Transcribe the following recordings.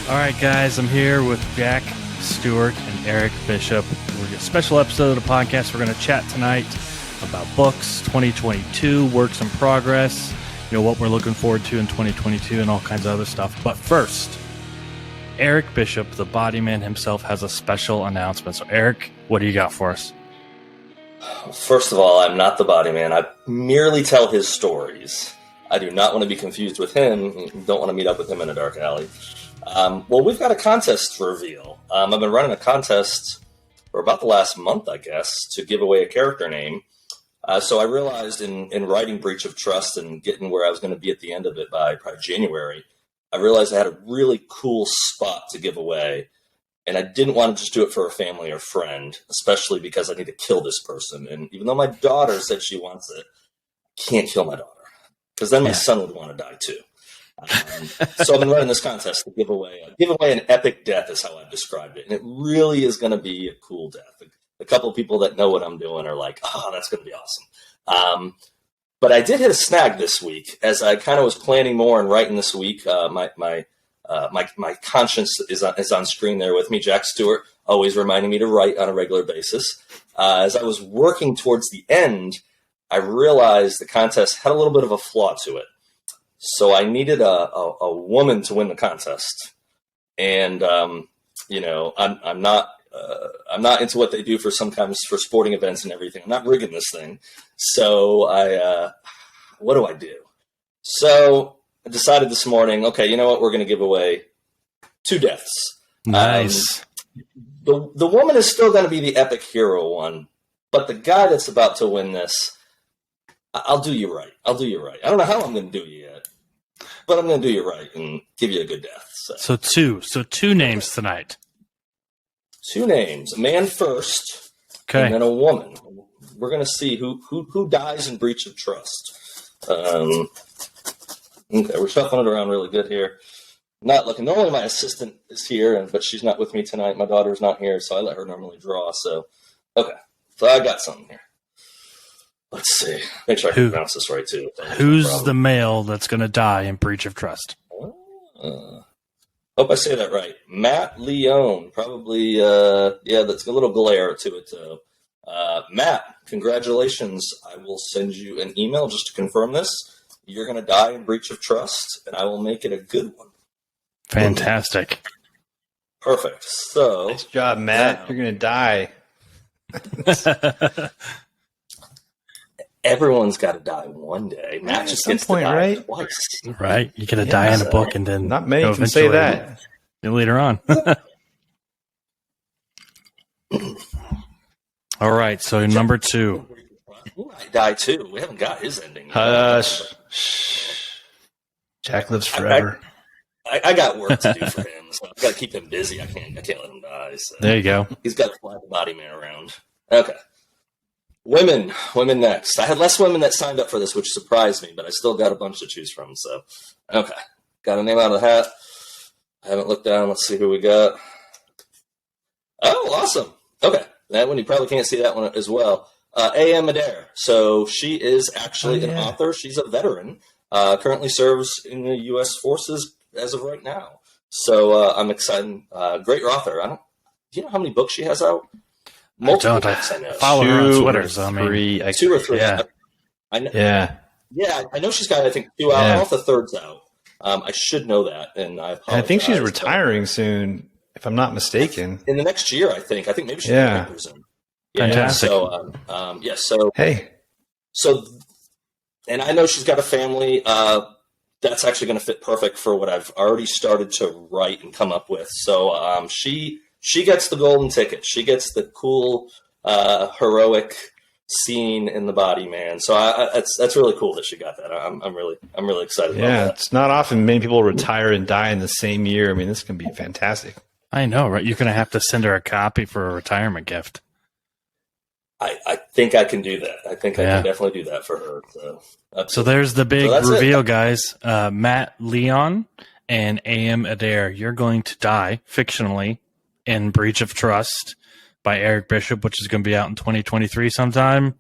All right, guys, I'm here with Jack Stewart and Eric Bishop. We're a special episode of the podcast. We're going to chat tonight about books, 2022, works in progress, what we're looking forward to in 2022 and all kinds of other stuff. But first, Eric Bishop, the body man himself, has a special announcement. So, Eric, what do you got for us? First of all, I'm not the body man. I merely tell his stories. I do not want to be confused with him. Don't want to meet up with him in a dark alley. Well, we've got a contest to reveal. I've been running a contest for about the last month, I guess, to give away a character name. So I realized in writing Breach of Trust and getting where I was going to be at the end of it by probably January, I realized I had a really cool spot to give away. And I didn't want to just do it for a family or friend, especially because I need to kill this person. And even though my daughter said she wants it, I can't kill my daughter. Because then my son would want to die too. So I've been running this contest to give away an epic death is how I've described it. And it really is going to be a cool death. A couple of people that know what I'm doing are like, oh, that's going to be awesome. But I did hit a snag this week as I kind of was planning more and writing this week. My conscience is on screen there with me. Jack Stewart always reminding me to write on a regular basis. As I was working towards the end, I realized the contest had a little bit of a flaw to it. So I needed a woman to win the contest. And, I'm not into what they do for sometimes for sporting events and everything. I'm not rigging this thing. So what do I do? So I decided this morning, okay, you know what? We're going to give away 2 deaths. Nice. The woman is still going to be the epic hero one, but the guy that's about to win this, I'll do you right. I don't know how I'm going to do you yet, but I'm going to do you right and give you a good death. So two names tonight. 2 names, a man first, okay, and then a woman. We're going to see who dies in breach of trust. Okay, we're shuffling it around really good here. Not looking. Normally my assistant is here, but she's not with me tonight. My daughter's not here, so I let her normally draw. So, okay, so I got something here. Let's see. Make sure I can pronounce this right, too. Who's the male that's going to die in breach of trust? Hope I say that right. Matt Leone. Probably, that's a little glare to it, though. Matt, congratulations. I will send you an email just to confirm this. You're going to die in breach of trust, and I will make it a good one. Fantastic. Perfect. So, nice job, Matt. You're going to die. Everyone's got to die one day. Matt just gets to die twice. Right. You got to die in a book and then... Not many can say that. Later on. All right. So number 2. He might die too. We haven't got his ending. Jack lives forever. I got work to do for him. So I've got to keep him busy. I can't let him die. So. There you go. He's got to fly the body man around. Okay. Women next. I had less women that signed up for this, which surprised me, but I still got a bunch to choose from. So, okay. Got a name out of the hat. I haven't looked down. Let's see who we got. Oh, awesome. Okay. That one, you probably can't see that one as well. A.M. Adair. So she is actually an author. She's a veteran. Currently serves in the U.S. forces as of right now. So I'm excited. Great author. Do you know how many books she has out? Multiple books, I know. Follow her on Twitter. 2 or 3. Yeah. I know. Yeah. Yeah, I know she's got, I think, 2 out. I don't know if the 3rd's out. I should know that, and I apologize. I think she's retiring soon, if I'm not mistaken. In the next year, I think. I think maybe she's in papers in. Yeah, fantastic. So, hey. So, and I know she's got a family. That's actually going to fit perfect for what I've already started to write and come up with. So, she gets the golden ticket. She gets the cool, heroic scene in the body man. So that's really cool that she got that. I'm really excited about that. Yeah, it's not often many people retire and die in the same year. I mean, this can be fantastic. I know, right? You're going to have to send her a copy for a retirement gift. I think I can do that. I think I can definitely do that for her. So there's the big reveal, guys. Matt Leon and A.M. Adair, you're going to die fictionally in Breach of Trust by Eric Bishop, which is going to be out in 2023 sometime.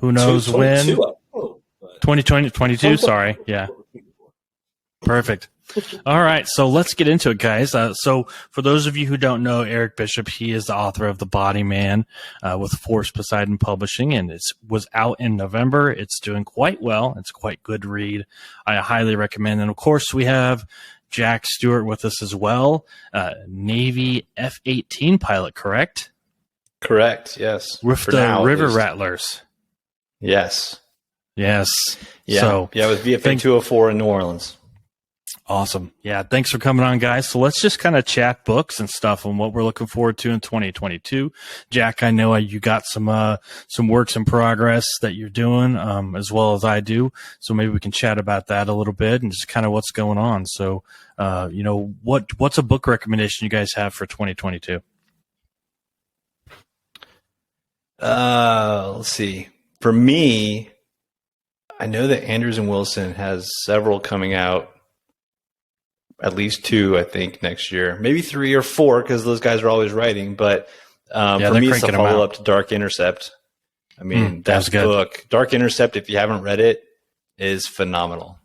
Who knows when? 2022, sorry. Yeah. Perfect. All right, so let's get into it, guys. So for those of you who don't know Eric Bishop, he is the author of The Body Man with Force Poseidon Publishing, and it was out in November. It's doing quite well. It's a quite good read. I highly recommend. And, of course, we have Jack Stewart with us as well, Navy F-18 pilot, correct? Correct, yes. With For the now, River at least. Rattlers. Yes. Yes. Yeah, So, with VFA 204 in New Orleans. Awesome. Yeah, thanks for coming on, guys. So let's just kind of chat books and stuff and what we're looking forward to in 2022. Jack, I know you got some works in progress that you're doing, as well as I do. So maybe we can chat about that a little bit and just kind of what's going on. So, what's a book recommendation you guys have for 2022? Let's see. For me, I know that Andrews and Wilson has several coming out. At least 2, I think, next year. Maybe 3 or 4, because those guys are always writing. But for me, it's a follow-up to Dark Intercept. I mean, that book, Dark Intercept, if you haven't read it, is phenomenal.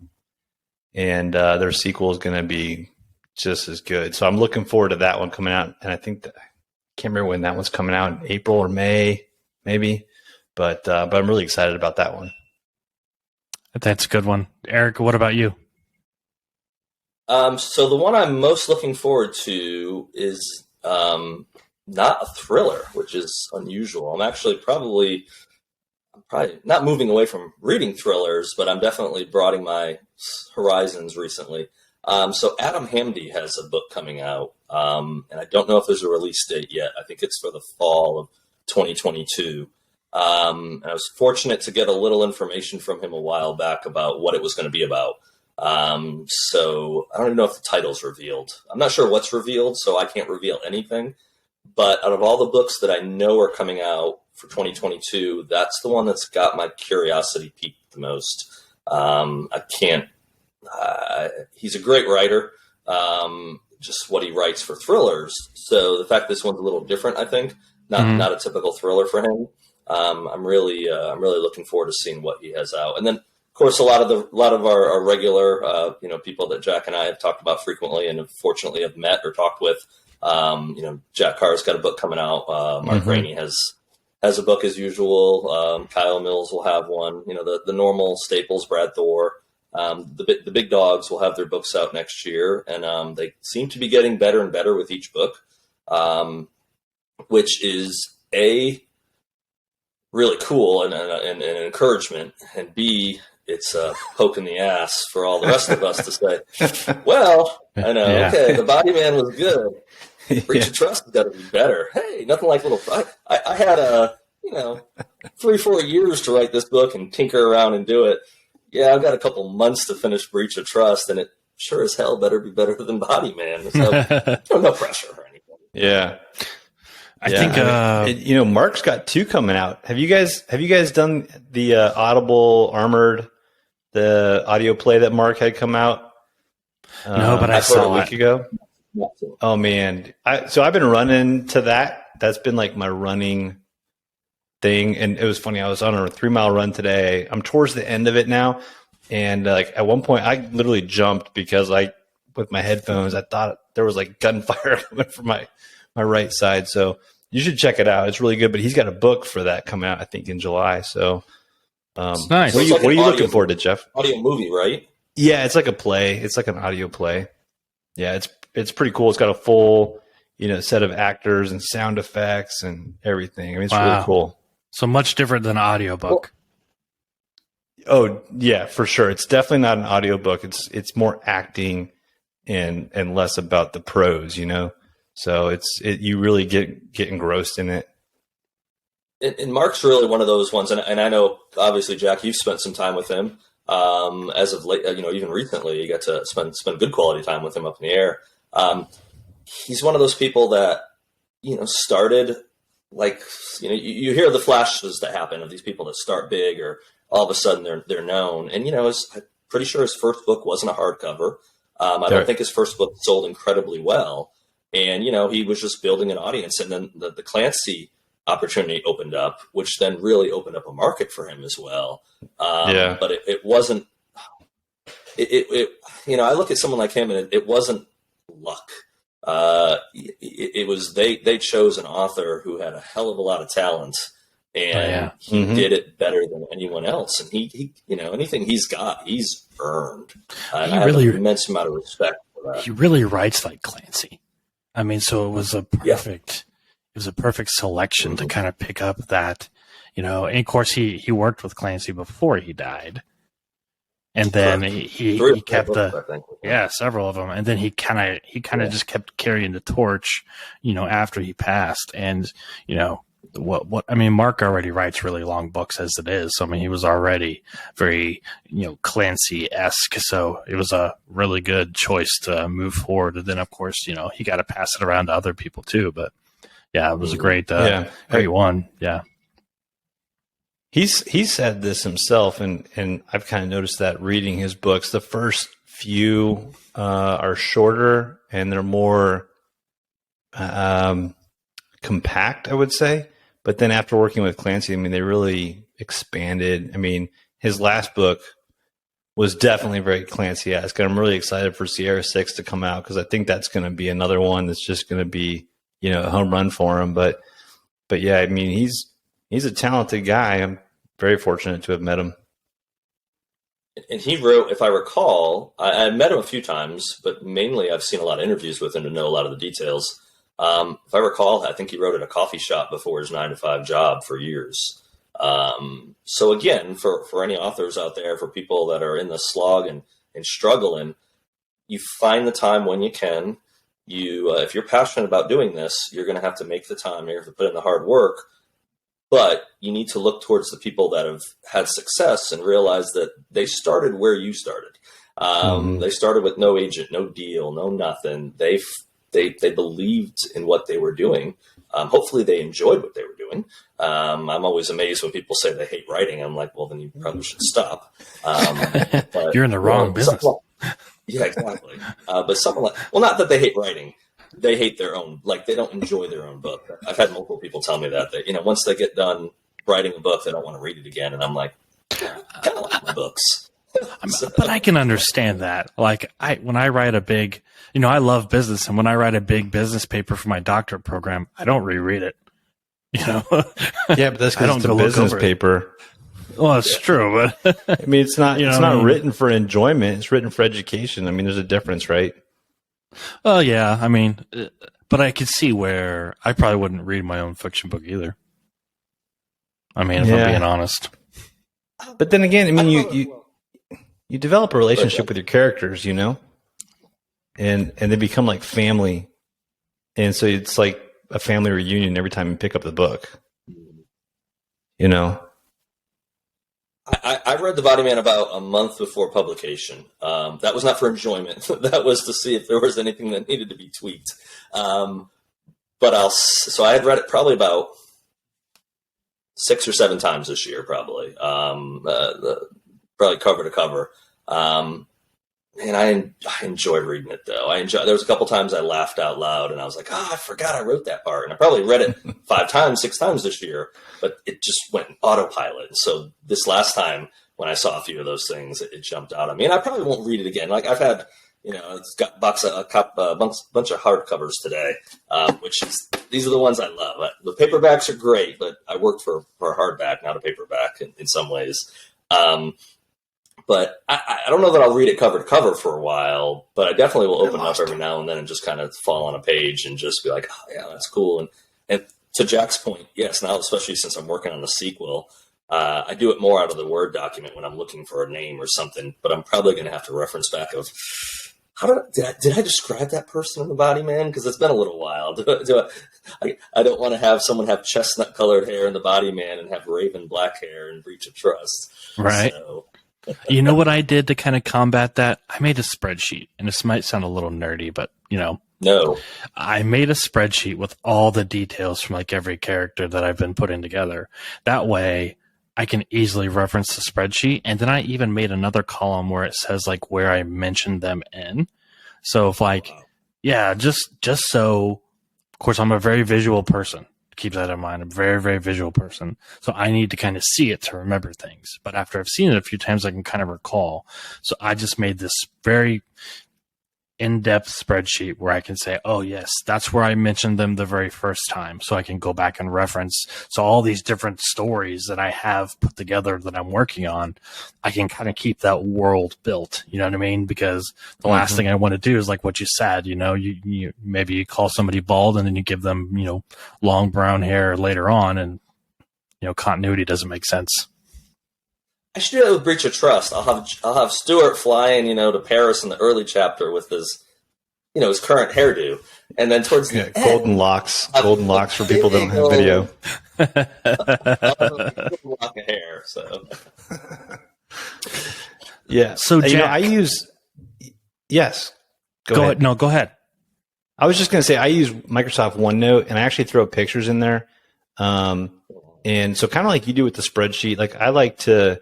And their sequel is going to be just as good. So I'm looking forward to that one coming out. And I think I can't remember when that one's coming out, in April or May, maybe. But I'm really excited about that one. That's a good one. Eric, what about you? So the one I'm most looking forward to is not a thriller, which is unusual. I'm actually probably not moving away from reading thrillers, but I'm definitely broadening my horizons recently. So Adam Hamdy has a book coming out, and I don't know if there's a release date yet. I think it's for the fall of 2022. And I was fortunate to get a little information from him a while back about what it was going to be about. So I don't even know if the title's revealed. I'm not sure what's revealed, so I can't reveal anything. But out of all the books that I know are coming out for 2022, that's the one that's got my curiosity piqued the most. He's a great writer, just what he writes for thrillers. So the fact this one's a little different, I think, not a typical thriller for him. I'm really looking forward to seeing what he has out. And then, of course, a lot of our regular, people that Jack and I have talked about frequently and fortunately have met or talked with. Jack Carr's got a book coming out. Mark Rainey has a book as usual. Kyle Mills will have one. The normal staples, Brad Thor. The big dogs will have their books out next year, and they seem to be getting better and better with each book, which is really cool and an encouragement, and B, it's a poke in the ass for all the rest of us to say, well, I know, okay, The Body Man was good. Breach of Trust has got to be better. Hey, nothing like little. I had 3-4 years to write this book and tinker around and do it. Yeah, I've got a couple months to finish Breach of Trust, and it sure as hell better be better than Body Man. So no pressure or anything. Yeah. I think Mark's got 2 coming out. Have you guys done the Audible Armored, the audio play that Mark had come out? No, but I saw a week ago. Oh man, so I've been running to that. That's been like my running thing, and it was funny. I was on a 3-mile run today. I'm towards the end of it now, and at one point I literally jumped because with my headphones, I thought there was like gunfire coming from my right side. So you should check it out. It's really good. But he's got a book for that coming out, I think, in July. So it's nice. What are you looking forward to, Jeff? Audio movie, right? Yeah, it's like a play. It's like an audio play. Yeah, it's pretty cool. It's got a full set of actors and sound effects and everything. I mean, it's really cool. So much different than an audiobook. Oh yeah, for sure. It's definitely not an audiobook. It's more acting and less about the prose, So you really get engrossed in it. And Mark's really one of those ones, and I know obviously, Jack, you've spent some time with him as of late. Even recently, you got to spend good quality time with him up in the air. He's one of those people that started you hear the flashes that happen of these people that start big, or all of a sudden they're known. And I'm pretty sure his first book wasn't a hardcover. I don't think his first book sold incredibly well. And, he was just building an audience. And then the Clancy opportunity opened up, which then really opened up a market for him as well. But it I look at someone like him, and it wasn't luck. It was they chose an author who had a hell of a lot of talent, and he did it better than anyone else. And he anything he's got, he's earned. I have an immense amount of respect for that. He really writes like Clancy. I mean, so it was a perfect, selection to kind of pick up that, and of course he worked with Clancy before he died. And then he kept several of them. And then he kind of just kept carrying the torch, after he passed. And, Mark already writes really long books as it is. So, he was already very, Clancy-esque. So it was a really good choice to move forward. And then, of course, he got to pass it around to other people too. But yeah, it was a great one. Yeah. He's said this himself, and I've kind of noticed that reading his books. The first few are shorter and they're more compact, I would say. But then after working with Clancy, they really expanded. His last book was definitely very Clancy-esque. And I'm really excited for Sierra 6 to come out because I think that's going to be another one that's just going to be, a home run for him. But yeah, he's a talented guy. I'm very fortunate to have met him. And he wrote, if I recall, I met him a few times, but mainly I've seen a lot of interviews with him to know a lot of the details. If I recall, I think he wrote at a coffee shop before his 9-to-5 job for years. So again, for any authors out there, for people that are in the slog and struggling, you find the time when you can. If you're passionate about doing this, you're going to have to make the time. You're going to have to put in the hard work. But you need to look towards the people that have had success and realize that they started where you started. They started with no agent, no deal, no nothing. They believed in what they were doing. Hopefully they enjoyed what they were doing. I'm always amazed when people say they hate writing. I'm like, well, then you probably should stop. But, you're in the wrong business. Yeah, exactly. But someone like, well, not that they hate writing. They hate their own, they don't enjoy their own book. I've had multiple people tell me that once they get done writing a book, they don't want to read it again. And I'm like, I kind of like my books. But I can understand that. When I write a big, I love business. And when I write a big business paper for my doctorate program, I don't reread it. Yeah, but that's because it's a business paper. Well, it's true, but it's not. It's not written for enjoyment. It's written for education. There's a difference, right? Oh yeah, but I could see where I probably wouldn't read my own fiction book either. If I'm being honest. But then again, you develop a relationship with your characters, and they become like family, and so it's like a family reunion every time you pick up the book. I read The Body Man about a month before publication. That was not for enjoyment. That was to see if there was anything that needed to be tweaked. So I had read it probably about 6 or 7 times this year, probably cover to cover. And I enjoyed reading it though. There was a couple times I laughed out loud and I was like, I forgot I wrote that part. And I probably read it 5 times, 6 times this year, but it just went autopilot. So this last time when I saw a few of those things, it jumped out at me, and I probably won't read it again. I've had, it's got a bunch of hardcovers today, these are the ones I love. The paperbacks are great, but I worked for a hardback, not a paperback in some ways. But I don't know that I'll read it cover to cover for a while, but I definitely will open it up every now and then and just kind of fall on a page and just be like, oh, yeah, that's cool. And to Jack's point, yes, now especially since I'm working on the sequel, I do it more out of the Word document when I'm looking for a name or something, but I'm probably going to have to reference back of, did I describe that person in The Body Man? Because it's been a little while. I don't want to have someone have chestnut-colored hair in The Body Man and have raven black hair in Breach of Trust. Right. So. You know what I did to kind of combat that? I made a spreadsheet, and this might sound a little nerdy, but no, I made a spreadsheet with all the details from every character that I've been putting together. That way I can easily reference the spreadsheet. And then I even made another column where it says where I mentioned them in. So if just so, of course, I'm a very visual person. keep that in mind. I'm a very, very visual person. So I need to kind of see it to remember things. But after I've seen it a few times, I can kind of recall. So I just made this very in-depth spreadsheet where I can say, oh yes, that's where I mentioned them the very first time. So I can go back and reference. So all these different stories that I have put together that I'm working on, I can kind of keep that world built. You know what I mean? Because the last thing I want to do is like what you said, you maybe you call somebody bald and then you give them, long brown hair later on, and, continuity doesn't make sense. I should do that with Breach of Trust. I'll have Stewart flying, to Paris in the early chapter with his, his current hairdo, and then towards the end, golden locks for people that don't have video. Golden lock of hair. So, yeah. So Jack, I use. Yes. Go ahead. No, go ahead. I was just going to say I use Microsoft OneNote, and I actually throw pictures in there. And so kind of like you do with the spreadsheet, like I like to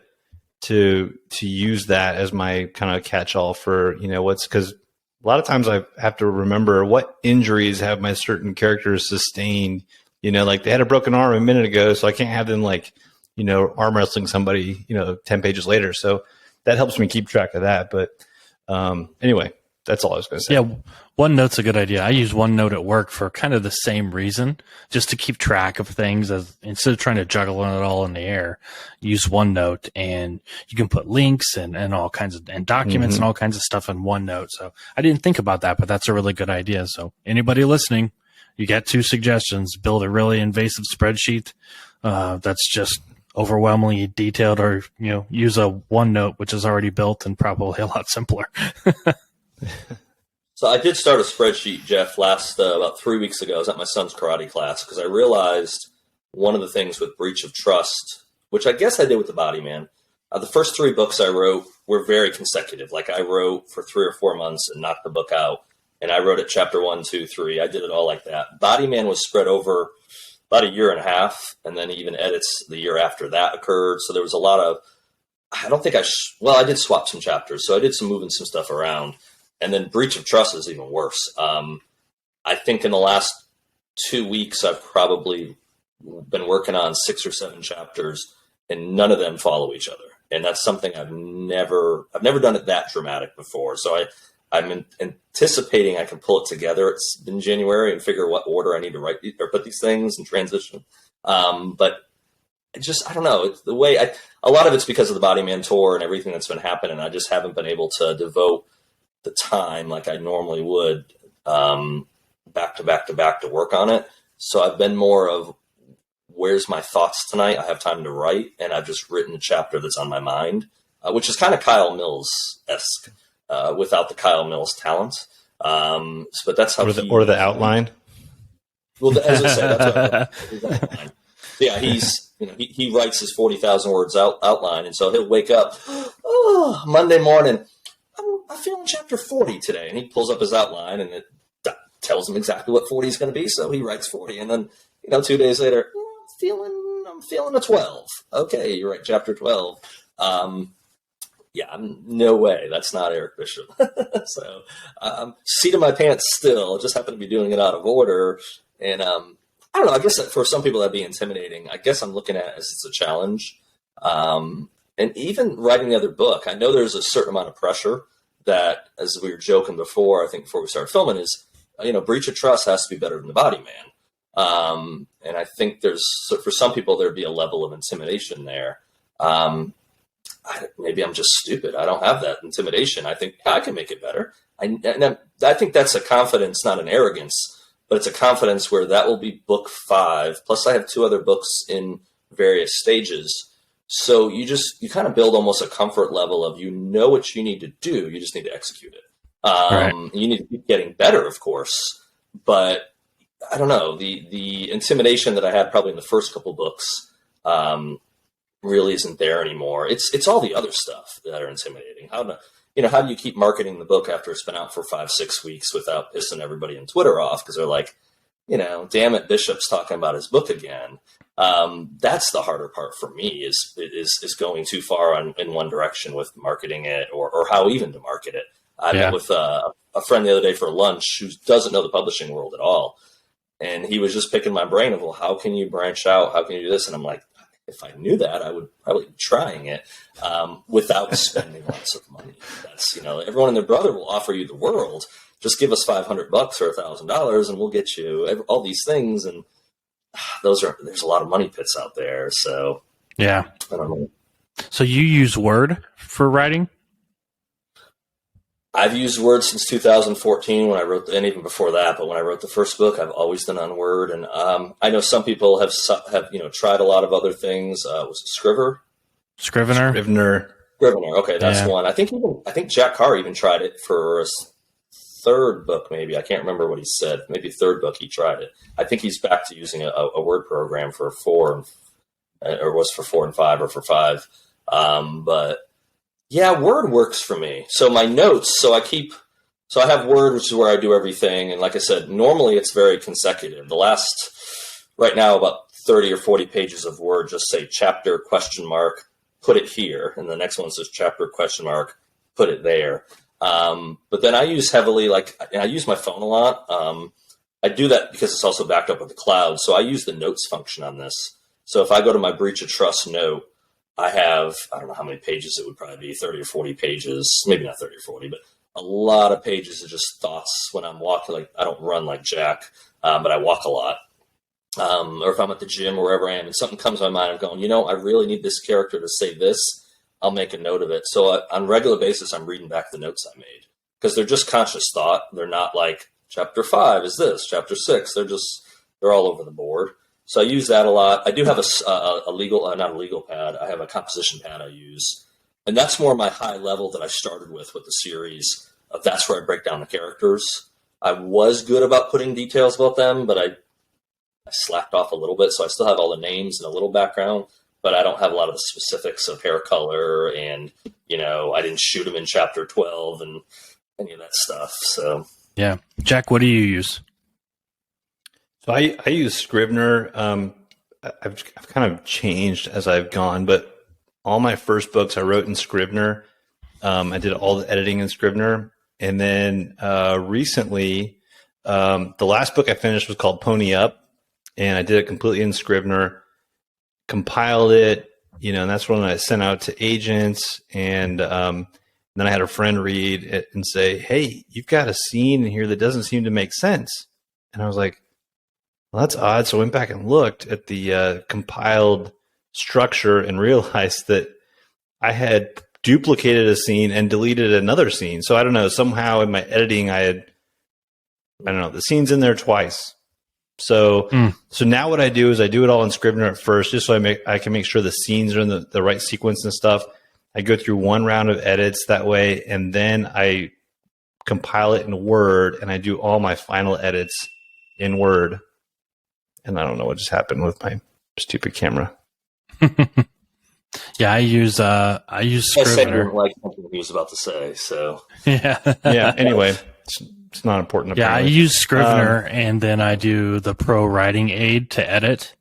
use that as my kind of catch-all for, because a lot of times I have to remember what injuries have my certain characters sustained, like they had a broken arm a minute ago, so I can't have them arm wrestling somebody, 10 pages later. So that helps me keep track of that. But anyway, that's all I was going to say. Yeah, OneNote's a good idea. I use OneNote at work for kind of the same reason, just to keep track of things. Instead of trying to juggle it all in the air, use OneNote, and you can put links and all kinds of and documents and all kinds of stuff in OneNote. So I didn't think about that, but that's a really good idea. So anybody listening, you get 2 suggestions: build a really invasive spreadsheet that's just overwhelmingly detailed, or use a OneNote which is already built and probably a lot simpler. So I did start a spreadsheet, Jeff, last about 3 weeks ago. I was at my son's karate class because I realized one of the things with Breach of Trust, which I guess I did with the Body Man, the first 3 books I wrote were very consecutive. Like I wrote for 3 or 4 months and knocked the book out, and I wrote it chapter 1, 2, 3. I did it all like that. Body Man was spread over about a year and a half, and then even edits the year after that occurred. So there was a lot of, I don't think I did swap some chapters, so I did some moving some stuff around. And then Breach of Trust is even worse. I think in the last 2 weeks, I've probably been working on 6 or 7 chapters, and none of them follow each other. And that's something I've never done it that dramatic before. So I'm anticipating I can pull it together. It's in January and figure what order I need to write or put these things and transition. But I don't know. It's the way a lot of it's because of the Body Man tour and everything that's been happening. I just haven't been able to devote the time like I normally would back to back to work on it. So I've been more of, where's my thoughts tonight? I have time to write, and I've just written a chapter that's on my mind, which is kind of Kyle Mills-esque without the Kyle Mills talent. But that's how or the outline. Well, as I said, that's what outline. Yeah, he writes his 40,000 words outline, and so he'll wake up Monday morning. I'm feeling chapter 40 today, and he pulls up his outline, and it tells him exactly what 40 is going to be. So he writes 40, and then 2 days later, I'm feeling a 12. Okay, you're right, chapter 12. No way, that's not Eric Bishop. So seat of my pants still. Just happen to be doing it out of order, and I don't know. I guess that for some people that'd be intimidating. I guess I'm looking at it as it's a challenge. And even writing the other book, I know there's a certain amount of pressure that, as we were joking before, I think before we started filming, is, Breach of Trust has to be better than the Body Man. And I think for some people, there'd be a level of intimidation there. Maybe I'm just stupid. I don't have that intimidation. I think I can make it better. I think that's a confidence, not an arrogance, but it's a confidence where that will be book 5. Plus I have 2 other books in various stages. So you kind of build almost a comfort level of, what you need to do. You just need to execute it. Right. You need to keep getting better, of course, but I don't know, the intimidation that I had probably in the first couple books, really isn't there anymore. It's all the other stuff that are intimidating. How do you keep marketing the book after it's been out for 5-6 weeks without pissing everybody on Twitter off? Cause they're like, damn it, Bishop's talking about his book again. That's the harder part for me is going too far in one direction with marketing it or how even to market it. I met with a friend the other day for lunch who doesn't know the publishing world at all. And he was just picking my brain of, well, how can you branch out? How can you do this? And I'm like, if I knew that, I would probably be trying it without spending lots of money. That's, everyone and their brother will offer you the world. Just give us $500 or $1,000 and we'll get you all these things. And there's a lot of money pits out there. So yeah. I don't know. So you use Word for writing? I've used Word since 2014 when I wrote, and even before that. But when I wrote the first book, I've always done on Word. And I know some people have tried a lot of other things. Was it Scrivener? Scrivener. Okay, that's one. I think Jack Carr even tried it for his third book. Maybe I can't remember what he said. Maybe third book he tried it. I think he's back to using a Word program for 4, or was for 4 and 5, or for 5. But yeah, Word works for me. So my notes, I have Word, which is where I do everything. And like I said, normally it's very consecutive. Right now, about 30 or 40 pages of Word, just say chapter, ? Put it here. And the next one says chapter, ? Put it there. But then I use heavily, I use my phone a lot. I do that because it's also backed up with the cloud. So I use the notes function on this. So if I go to my breach of trust note, I have, I don't know how many pages it would probably be, 30 or 40 pages, maybe not 30 or 40, but a lot of pages of just thoughts when I'm walking. I don't run like Jack, but I walk a lot. Or if I'm at the gym or wherever I am and something comes to my mind, I'm going, I really need this character to say this. I'll make a note of it. So on a regular basis, I'm reading back the notes I made because they're just conscious thought. They're not like chapter 5 is this, chapter 6. They're all over the board. So I use that a lot. I do have not a legal pad. I have a composition pad I use. And that's more my high level that I started with the series. That's where I break down the characters. I was good about putting details about them, but I slacked off a little bit. So I still have all the names and a little background, but I don't have a lot of the specifics of hair color. And, I didn't shoot them in chapter 12 and any of that stuff. So, yeah. Jack, what do you use? So I use Scrivener. I've kind of changed as I've gone, but all my first books I wrote in Scrivener. I did all the editing in Scrivener. And then recently, the last book I finished was called Pony Up, and I did it completely in Scrivener, compiled it, and that's when I sent out to agents. And then I had a friend read it and say, hey, you've got a scene in here that doesn't seem to make sense. And I was like, well, that's odd. So I went back and looked at the compiled structure and realized that I had duplicated a scene and deleted another scene. So I don't know, somehow in my editing, the scene's in there twice. So now what I do is I do it all in Scrivener at first, just so I can make sure the scenes are in the right sequence and stuff. I go through one round of edits that way, and then I compile it in Word, and I do all my final edits in Word. And I don't know what just happened with my stupid camera. Yeah, I use Scrivener. I said you like something he was about to say, so Yeah. Yeah. Anyway, it's not important. Yeah, I Apparently. use Scrivener, and then I do the Pro Writing Aid to edit.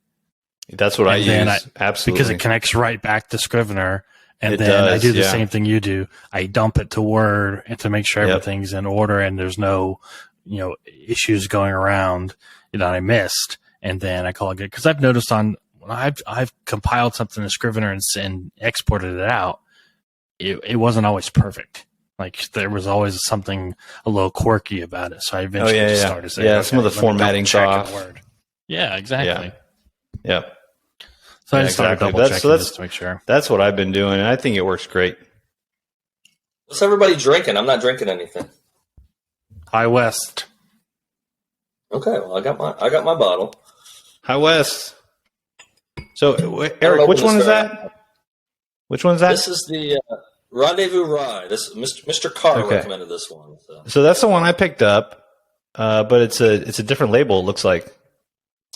That's what I use. Absolutely, because it connects right back to Scrivener. And it then does, I do the same thing you do. I dump it to Word and to make sure everything's in order and there's no, issues going around that I missed. And then I call it good. Because I've noticed I've compiled something in Scrivener and exported it out. It wasn't always perfect. Like there was always something a little quirky about it. So I eventually started saying, okay, some of the formatting's off. Word. Yeah, exactly. Yeah. So I just started double checking just to make sure. That's what I've been doing, and I think it works great. What's everybody drinking? I'm not drinking anything. High West. Okay, well I got my bottle. High West. So Eric, which one is that? Which one's that? This is the Rendezvous Rye. This Mr. Carr recommended this one. So that's the one I picked up, but it's a different label. It looks like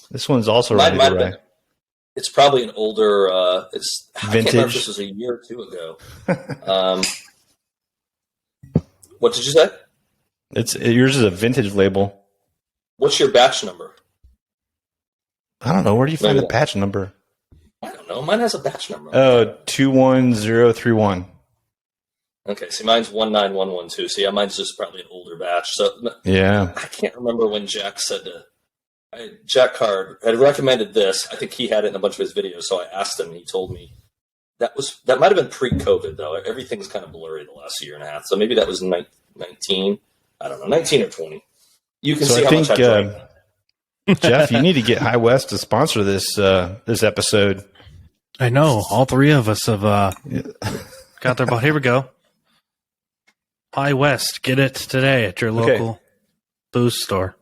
this one's also Rendezvous Rye. It's probably an older. It's vintage. I can't remember if this was a year or two ago. What did you say? Yours is a vintage label. What's your batch number? I don't know. Where do you find the batch number? I don't know. Mine has a batch number. Oh, 21031. Okay, see, mine's 19112. So yeah, mine's just probably an older batch. So yeah, I can't remember when Jack said to Jack Card had recommended this. I think he had it in a bunch of his videos, so I asked him, and he told me that might have been pre-COVID, though. Everything's kind of blurry the last year and a half, so maybe that was 19. I don't know, 19 or 20. You can see how much I drank. Jeff, you need to get High West to sponsor this episode. I know. All three of us have got their bottle. Here we go. High West. Get it today at your local booze store.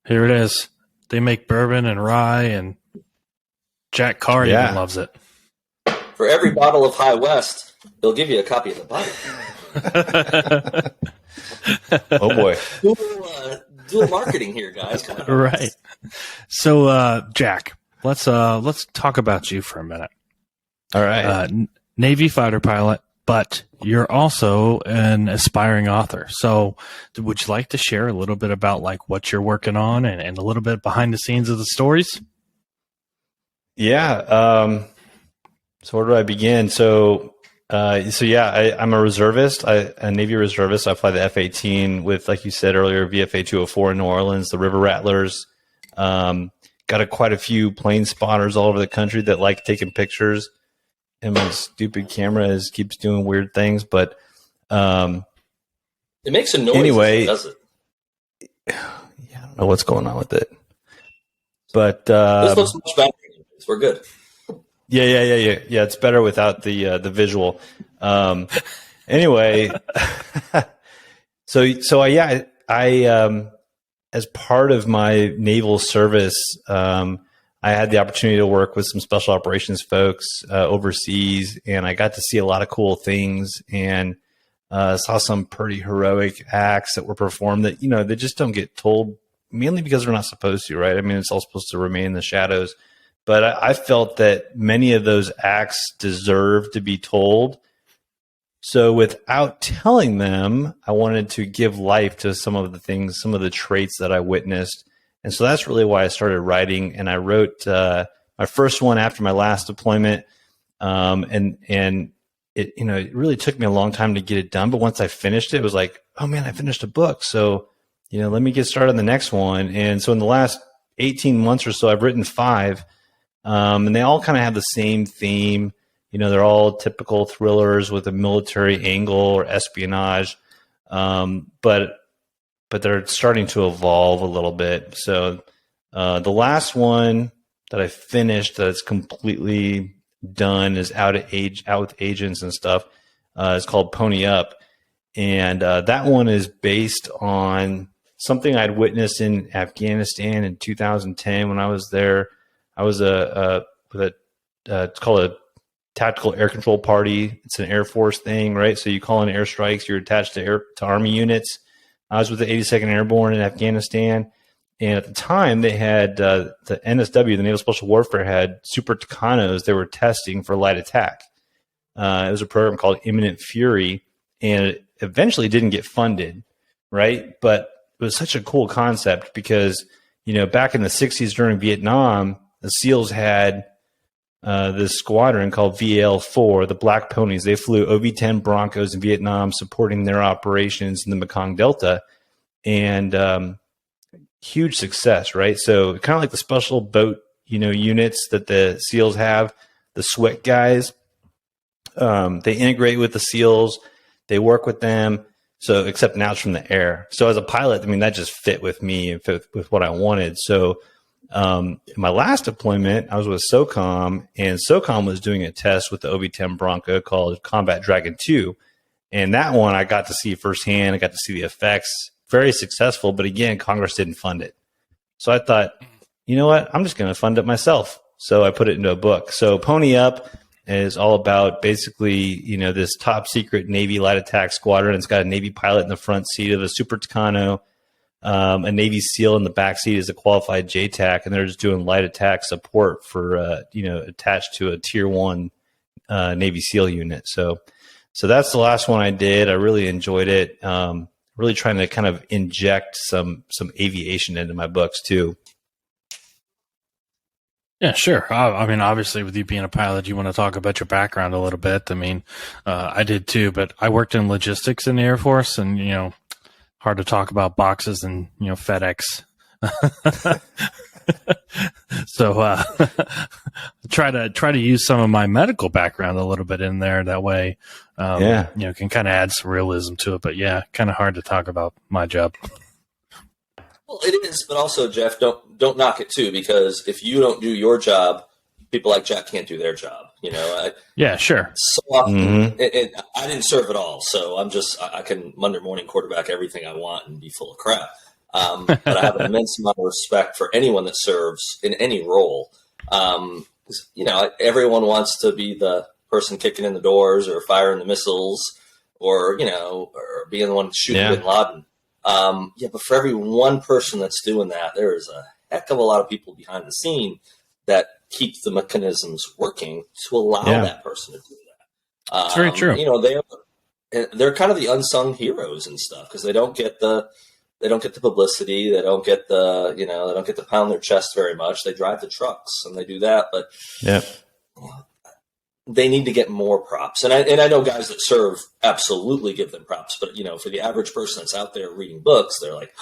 Here it is. They make bourbon and rye, and Jack Carr even loves it. For every bottle of High West, they'll give you a copy of the Bible. Oh, boy. Dual marketing here, guys. Come on. Right. So, Jack, let's talk about you for a minute. All right. Navy fighter pilot, but you're also an aspiring author. So would you like to share a little bit about like what you're working on and a little bit behind the scenes of the stories? Yeah. So where do I begin? I'm a reservist, a Navy reservist. I fly the F-18 with, like you said earlier, VFA 204 in New Orleans, the River Rattlers. Got quite a few plane spotters all over the country that like taking pictures. And my stupid camera keeps doing weird things, but it makes a noise. Anyway, does it? Yeah, I don't know what's going on with it, but this looks much better. We're good. Yeah. It's better without the visual. Anyway, I as part of my naval service, I had the opportunity to work with some special operations folks overseas, and I got to see a lot of cool things and saw some pretty heroic acts that were performed that, they just don't get told, mainly because they're not supposed to, right? I mean, it's all supposed to remain in the shadows. But I felt that many of those acts deserve to be told. So without telling them, I wanted to give life to some of the things, some of the traits that I witnessed. And so that's really why I started writing. And I wrote my first one after my last deployment. And it, it really took me a long time to get it done. But once I finished it, it was like, oh man, I finished a book. So, let me get started on the next one. And so in the last 18 months or so, I've written 5. And they all kind of have the same theme. They're all typical thrillers with a military angle or espionage. But they're starting to evolve a little bit. So the last one that I finished that's completely done is out with agents and stuff. It's called Pony Up. And that one is based on something I'd witnessed in Afghanistan in 2010 when I was there. I was it's called a tactical air control party. It's an Air Force thing, right? So you call in airstrikes, you're attached to Army units. I was with the 82nd Airborne in Afghanistan. And at the time, they had the NSW, the Naval Special Warfare, had Super Tucanos they were testing for light attack. It was a program called Imminent Fury, and it eventually didn't get funded, right? But it was such a cool concept because, back in the 60s during Vietnam, the SEALs had this squadron called VAL-4, the Black Ponies. They flew OV-10 Broncos in Vietnam, supporting their operations in the Mekong Delta, and huge success, right? So kind of like the special boat, units that the SEALs have, the SWIC guys. They integrate with the SEALs. They work with them. So except now it's from the air. So as a pilot, that just fit with me and fit with what I wanted. So in my last deployment, I was with SOCOM, and SOCOM was doing a test with the OV-10 Bronco called Combat Dragon 2. And that one I got to see firsthand. I got to see the effects. Very successful, but again, Congress didn't fund it. So I thought, you know what? I'm just going to fund it myself. So I put it into a book. So Pony Up is all about basically, this top secret Navy light attack squadron. It's got a Navy pilot in the front seat of a Super Tucano. A Navy SEAL in the backseat is a qualified JTAC, and they're just doing light attack support for, attached to a Tier 1 Navy SEAL unit. So that's the last one I did. I really enjoyed it. Really trying to kind of inject some aviation into my books too. Yeah, sure. Obviously, with you being a pilot, you want to talk about your background a little bit. I did too, but I worked in logistics in the Air Force, and hard to talk about boxes and FedEx So try to use some of my medical background a little bit in there. That way, can kind of add some realism to it. But yeah, kind of hard to talk about my job. Well, it is, but also, Jeff, don't knock it too, because if you don't do your job, people like Jack can't do their job. Yeah, sure. So often, and I didn't serve at all, so I can Monday morning quarterback everything I want and be full of crap. But I have an immense amount of respect for anyone that serves in any role. Everyone wants to be the person kicking in the doors or firing the missiles, or being the one shooting Bin Laden. But for every one person that's doing that, there is a heck of a lot of people behind the scene that keep the mechanisms working to allow that person to do that. It's very true. They're kind of the unsung heroes and stuff, because they don't get the publicity. They don't get they don't get to pound their chest very much. They drive the trucks and they do that, but they need to get more props. And I know guys that serve absolutely give them props, but for the average person that's out there reading books, they're like,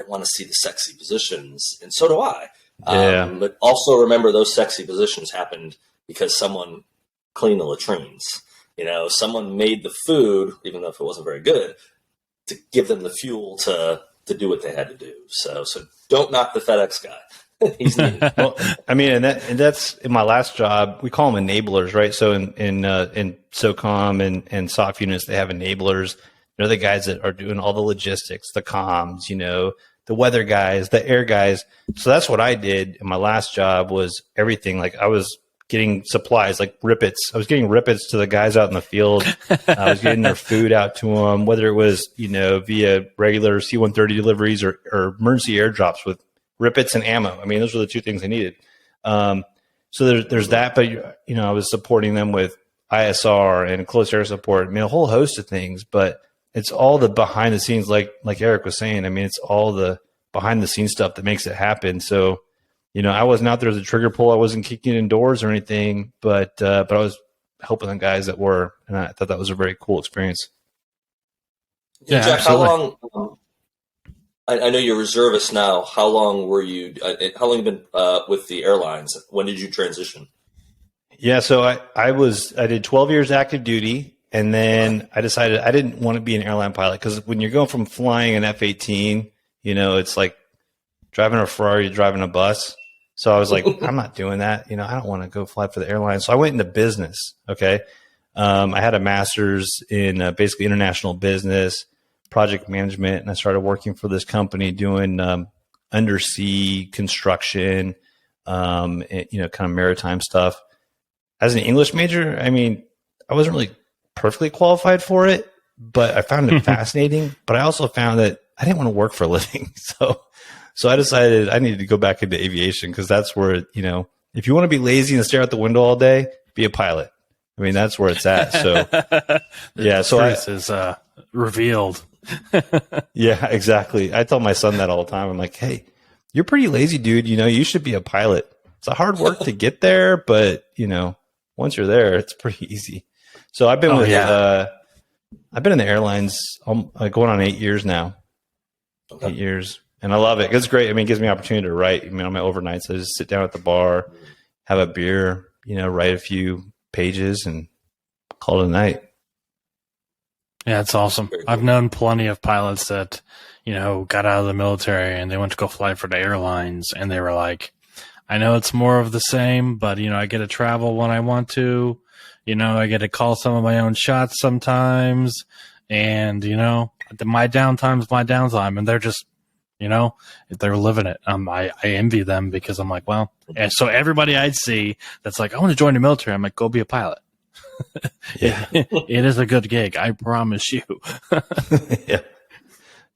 I want to see the sexy positions, and so do I. But also remember, those sexy positions happened because someone cleaned the latrines. Someone made the food, even though if it wasn't very good, to give them the fuel to do what they had to do. So don't knock the FedEx guy. He's needed. Well, I mean, and that's in my last job. We call them enablers, right? So in SOCOM and soft units, they have enablers. They're the guys that are doing all the logistics, the comms, the weather guys, the air guys. So that's what I did in my last job, was everything. Like, I was getting supplies like rippets. I was getting rippets to the guys out in the field. I was getting their food out to them, whether it was, via regular C-130 deliveries or emergency airdrops with rippets and ammo. I mean, those were the two things I needed. So there's that, but I was supporting them with ISR and close air support. I mean, a whole host of things, but it's all the behind the scenes, like Eric was saying. I mean, it's all the behind the scenes stuff that makes it happen. So, I wasn't out there as a trigger pull. I wasn't kicking in doors or anything, but I was helping the guys that were, and I thought that was a very cool experience. Yeah, Jack, absolutely. How long? I know you're a reservist now. How long were you? How long have you been with the airlines? When did you transition? Yeah, so I did 12 years active duty, and then I decided I didn't want to be an airline pilot, because when you're going from flying an F-18, it's like driving a Ferrari to driving a bus. So I was like, I'm not doing that. I don't want to go fly for the airline. So I went into business. Okay. I had a master's in basically international business, project management, and I started working for this company doing undersea construction, kind of maritime stuff. As an English major, I mean, I wasn't really perfectly qualified for it, but I found it fascinating. But I also found that I didn't want to work for a living. So I decided I needed to go back into aviation, because that's where, if you want to be lazy and stare out the window all day, be a pilot. I mean, that's where it's at. So yeah, so truth is revealed. Yeah, exactly. I tell my son that all the time. I'm like, hey, you're pretty lazy, dude. You should be a pilot. It's a hard work to get there, but once you're there, it's pretty easy. So I've been I've been in the airlines going on 8 years now. Okay. 8 years. And I love it. It's great. I mean, it gives me opportunity to write. I mean, on my overnights, I just sit down at the bar, have a beer, write a few pages and call it a night. Yeah, it's awesome. I've known plenty of pilots that, got out of the military and they went to go fly for the airlines, and they were like, I know it's more of the same, but, I get to travel when I want to. I get to call some of my own shots sometimes. And, my downtime's my downtime. And they're just, they're living it. I envy them, because I'm like, well, and so everybody I'd see that's like, I want to join the military, I'm like, go be a pilot. Yeah. It is a good gig, I promise you.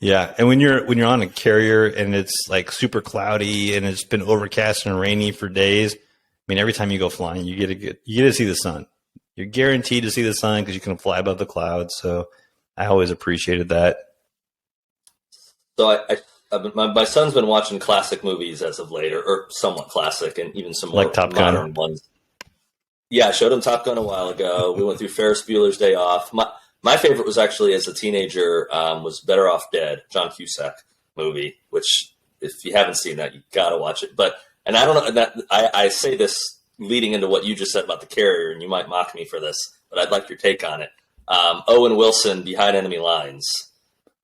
Yeah. And when you're on a carrier and it's like super cloudy and it's been overcast and rainy for days, I mean, every time you go flying, you get to see the sun. You're guaranteed to see the sun because you can fly above the clouds. So I always appreciated that. So my son's been watching classic movies as of late, or somewhat classic, and even some more like Top Gun. Modern ones. Yeah, I showed him Top Gun a while ago. We went through Ferris Bueller's Day Off. My favorite was actually, as a teenager, was Better Off Dead, John Cusack movie, which if you haven't seen that, you got to watch it. And I don't know that I say this leading into what you just said about the carrier, and you might mock me for this, but I'd like your take on it. Owen Wilson, Behind Enemy Lines.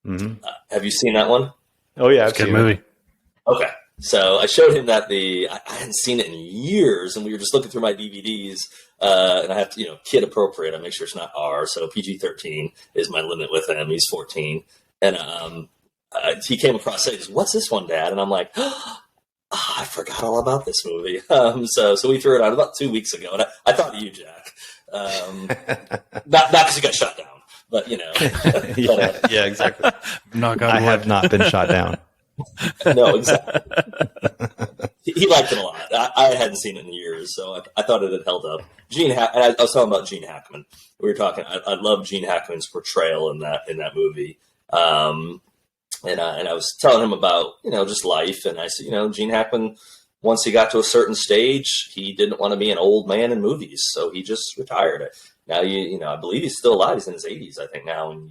Mm-hmm. Have you seen that one? Oh yeah, It's a good movie. Okay. So I showed him that I hadn't seen it in years, and we were just looking through my DVDs, and I have to, kid appropriate. I make sure it's not R, so PG-13 is my limit with him. He's 14. And he came across it. He goes, "What's this one, Dad?" And I'm like, I forgot all about this movie. So we threw it out about 2 weeks ago, and I thought of you, Jack. Not because you got shot down, but yeah, exactly. I have not been shot down. No, exactly. He liked it a lot. I hadn't seen it in years, so I thought it had held up. I was talking about Gene Hackman. We were talking. I love Gene Hackman's portrayal in that movie. And I was telling him about, just life. And I said, Gene Hackman, once he got to a certain stage, he didn't want to be an old man in movies. So he just retired it. Now, I believe he's still alive. He's in his 80s, I think now. And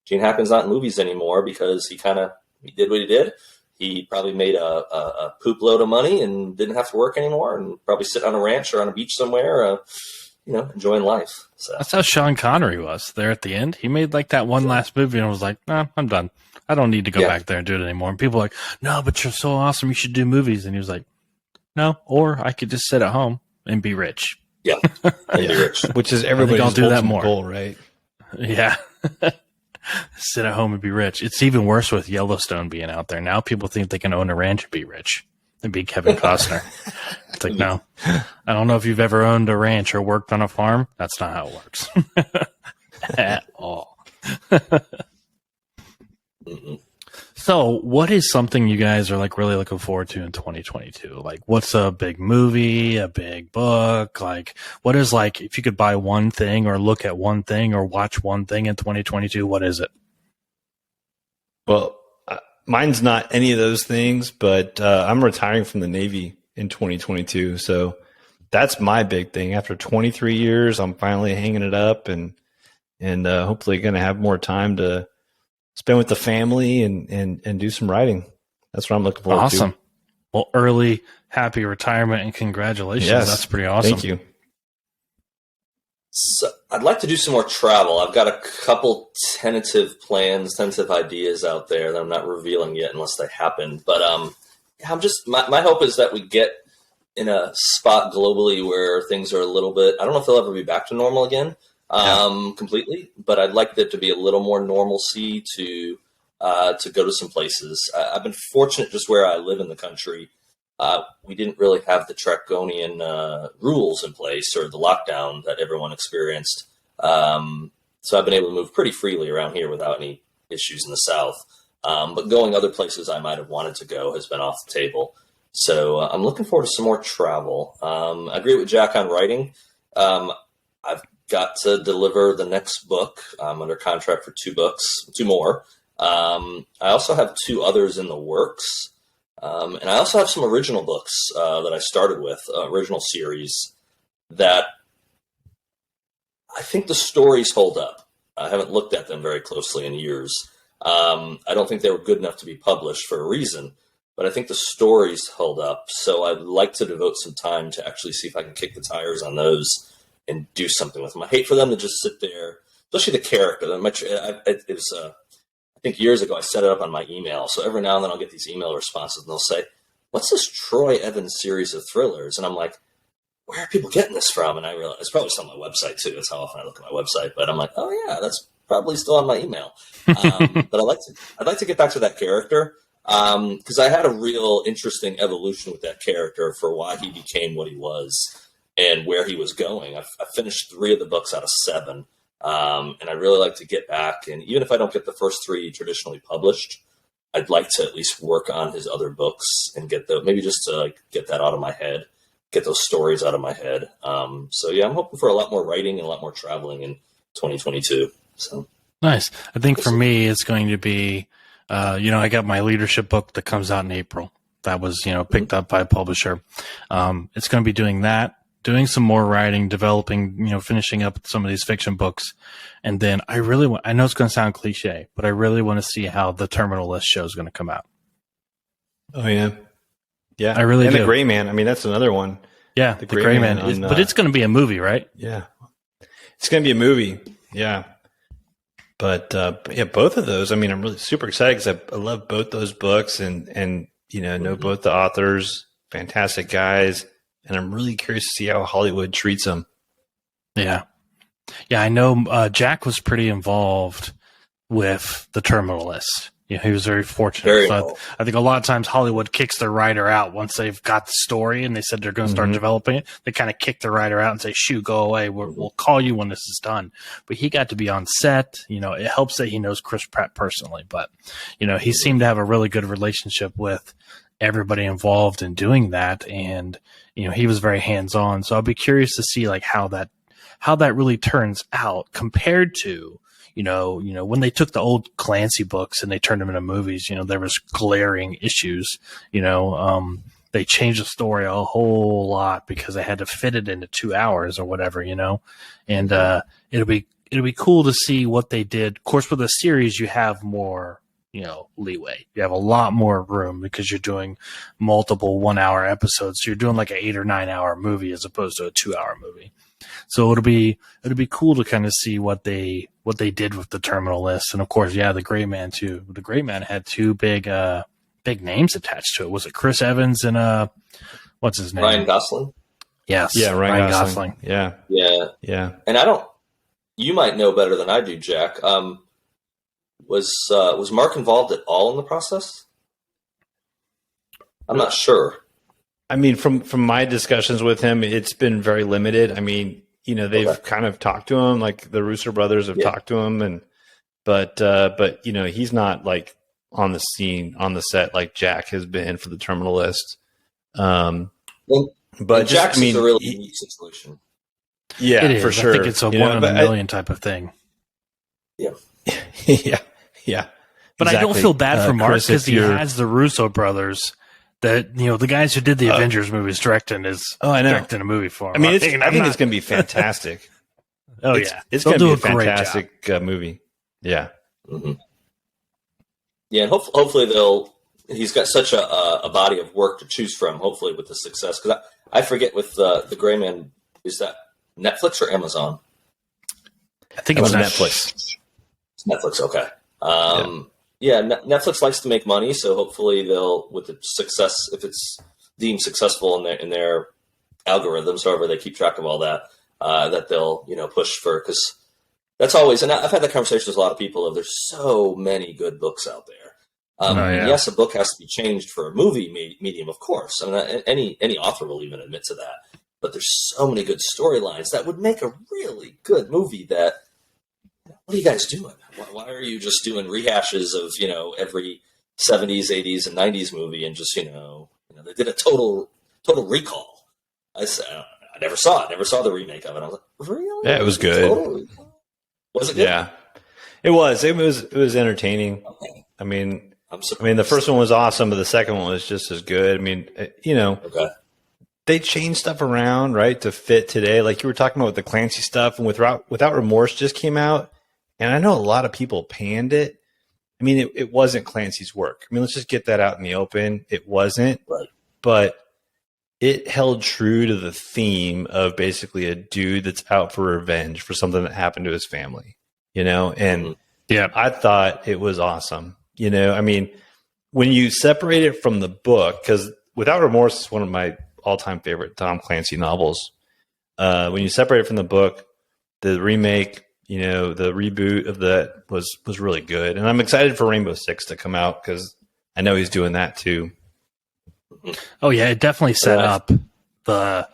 Gene Hackman's not in movies anymore because he did what he did. He probably made a poop load of money and didn't have to work anymore and probably sit on a ranch or on a beach somewhere, enjoying life. So that's how Sean Connery was there at the end. He made like that one last movie and was like, "Nah, I'm done. I don't need to go back there and do it anymore." And people are like, "No, but you're so awesome. You should do movies." And he was like, "No, or I could just sit at home and be rich." Yeah, and be rich. Which is everybody's I'll do that more. goal, right? Yeah. Sit at home and be rich. It's even worse with Yellowstone being out there. Now people think they can own a ranch and be rich and be Kevin Costner. It's like, no. I don't know if you've ever owned a ranch or worked on a farm. That's not how it works. At all. Mm-mm. So what is something you guys are like really looking forward to in 2022? Like what's a big movie, a big book? Like what is like, if you could buy one thing or look at one thing or watch one thing in 2022, what is it? Well, mine's not any of those things, but I'm retiring from the Navy in 2022. So that's my big thing. After 23 years, I'm finally hanging it up and hopefully going to have more time to spend with the family and do some writing. That's what I'm looking forward to. Awesome. Well, early happy retirement and congratulations. Yes, that's pretty awesome. Thank you. So I'd like to do some more travel. I've got a couple tentative ideas out there that I'm not revealing yet unless they happen. But I'm just my hope is that we get in a spot globally where things are a little bit. I don't know if they'll ever be back to normal again. Completely, but I'd like there to be a little more normalcy to go to some places. I've been fortunate just where I live in the country. We didn't really have the draconian rules in place or the lockdown that everyone experienced. So I've been able to move pretty freely around here without any issues in the South. But going other places I might have wanted to go has been off the table. So I'm looking forward to some more travel. I agree with Jack on writing. I've got to deliver the next book. I'm under contract for 2 more. I also have 2 others in the works. And I also have some original books that I started with, original series that I think the stories hold up. I haven't looked at them very closely in years. I don't think they were good enough to be published for a reason, but I think the stories hold up. So I'd like to devote some time to actually see if I can kick the tires on those and do something with them. I hate for them to just sit there, especially the character. It was, I think years ago I set it up on my email. So every now and then I'll get these email responses and they'll say, "What's this Troy Evans series of thrillers?" And I'm like, where are people getting this from? And I realize it's probably still on my website too. That's how often I look at my website. But I'm like, oh yeah, that's probably still on my email. But I'd like to get back to that character because I had a real interesting evolution with that character for why he became what he was and where he was going. I finished 3 of the books out of 7. And I'd really like to get back. And even if I don't get the first 3 traditionally published, I'd like to at least work on his other books and get maybe just to get that out of my head, get those stories out of my head. So yeah, I'm hoping for a lot more writing and a lot more traveling in 2022. So nice. I think for me, it's going to be, I got my leadership book that comes out in April. That was, picked up by a publisher. It's going to be doing that. Doing some more writing, developing, finishing up some of these fiction books. And then I know it's going to sound cliche, but I really want to see how the Terminal List show is going to come out. Oh yeah, yeah. I really and do. The Gray Man. I mean, that's another one. Yeah, the Gray Man is, but it's going to be a movie, right? Yeah, it's going to be a movie. Yeah, but yeah, both of those. I mean, I'm really super excited because I love both those books, and know both the authors, fantastic guys, and I'm really curious to see how Hollywood treats them. Yeah, I know Jack was pretty involved with the Terminal List. He was very fortunate. I think a lot of times Hollywood kicks their writer out once they've got the story and they said they're going to start developing it. They kind of kick the writer out and say, "Shoo, go away. We'll call you when this is done." But he got to be on set. It helps that he knows Chris Pratt personally. But he seemed to have a really good relationship with everybody involved in doing that, and he was very hands on. So I'll be curious to see like how that really turns out compared to. When they took the old Clancy books and they turned them into movies, there was glaring issues. They changed the story a whole lot because they had to fit it into 2 hours or whatever, and it'll be cool to see what they did. Of course, with a series, you have more, leeway. You have a lot more room because you're doing multiple 1 hour episodes. So you're doing like an 8 or 9 hour movie as opposed to a 2 hour movie. So it'll be cool to kind of see what they did with the Terminal List, and of course, the Gray Man too. The Gray Man had two big names attached to it. Was it Chris Evans and what's his name? Ryan Gosling. Yes, yeah, Ryan Gosling. Yeah. And you might know better than I do, Jack. Was Mark involved at all in the process? I'm not sure. I mean, from my discussions with him, it's been very limited. I mean, they've kind of talked to him, like the Russo brothers have talked to him, but he's not like on the scene, on the set like Jack has been for the Terminal List. But Jack's is a really unique situation. Yeah, it is. For sure. I think it's a one in a million type of thing. Yeah. yeah. But exactly. I don't feel bad for Mark because he has the Russo brothers. That the guys who did the Avengers movies directing a movie for him. I mean, I think it's going to be fantastic. It's going to be a fantastic movie. Yeah, yeah, and hopefully he's got such a body of work to choose from. Hopefully, with the success, because I forget with the Gray Man, is that Netflix or Amazon? I think it was Netflix. It's Netflix. Okay. Yeah, Netflix likes to make money, so hopefully they'll, with the success, if it's deemed successful in their algorithms, however they keep track of all that, that they'll push for, because that's always, and I've had that conversation with a lot of people of there's so many good books out there. And yes, a book has to be changed for a movie medium, of course. I mean, any author will even admit to that. But there's so many good storylines that would make a really good movie that. What are you guys doing? Why are you just doing rehashes of, every 70s, 80s, and 90s movie and just, they did a total recall. I never saw it. Never saw the remake of it. I was like, really? Yeah, it was good. Was it good? Yeah. It was entertaining. Okay. I mean, the first one was awesome, but the second one was just as good. I mean, they changed stuff around, right, to fit today. Like you were talking about with the Clancy stuff, and Without Remorse just came out. And I know a lot of people panned it. I mean, it wasn't Clancy's work. I mean, let's just get that out in the open. It wasn't. Right. But it held true to the theme of basically a dude that's out for revenge for something that happened to his family, And I thought it was awesome. I mean, when you separate it from the book, because Without Remorse is one of my all-time favorite Tom Clancy novels. When you separate it from the book, the remake, the reboot of that was really good. And I'm excited for Rainbow Six to come out because I know he's doing that too. Oh yeah, it definitely set up the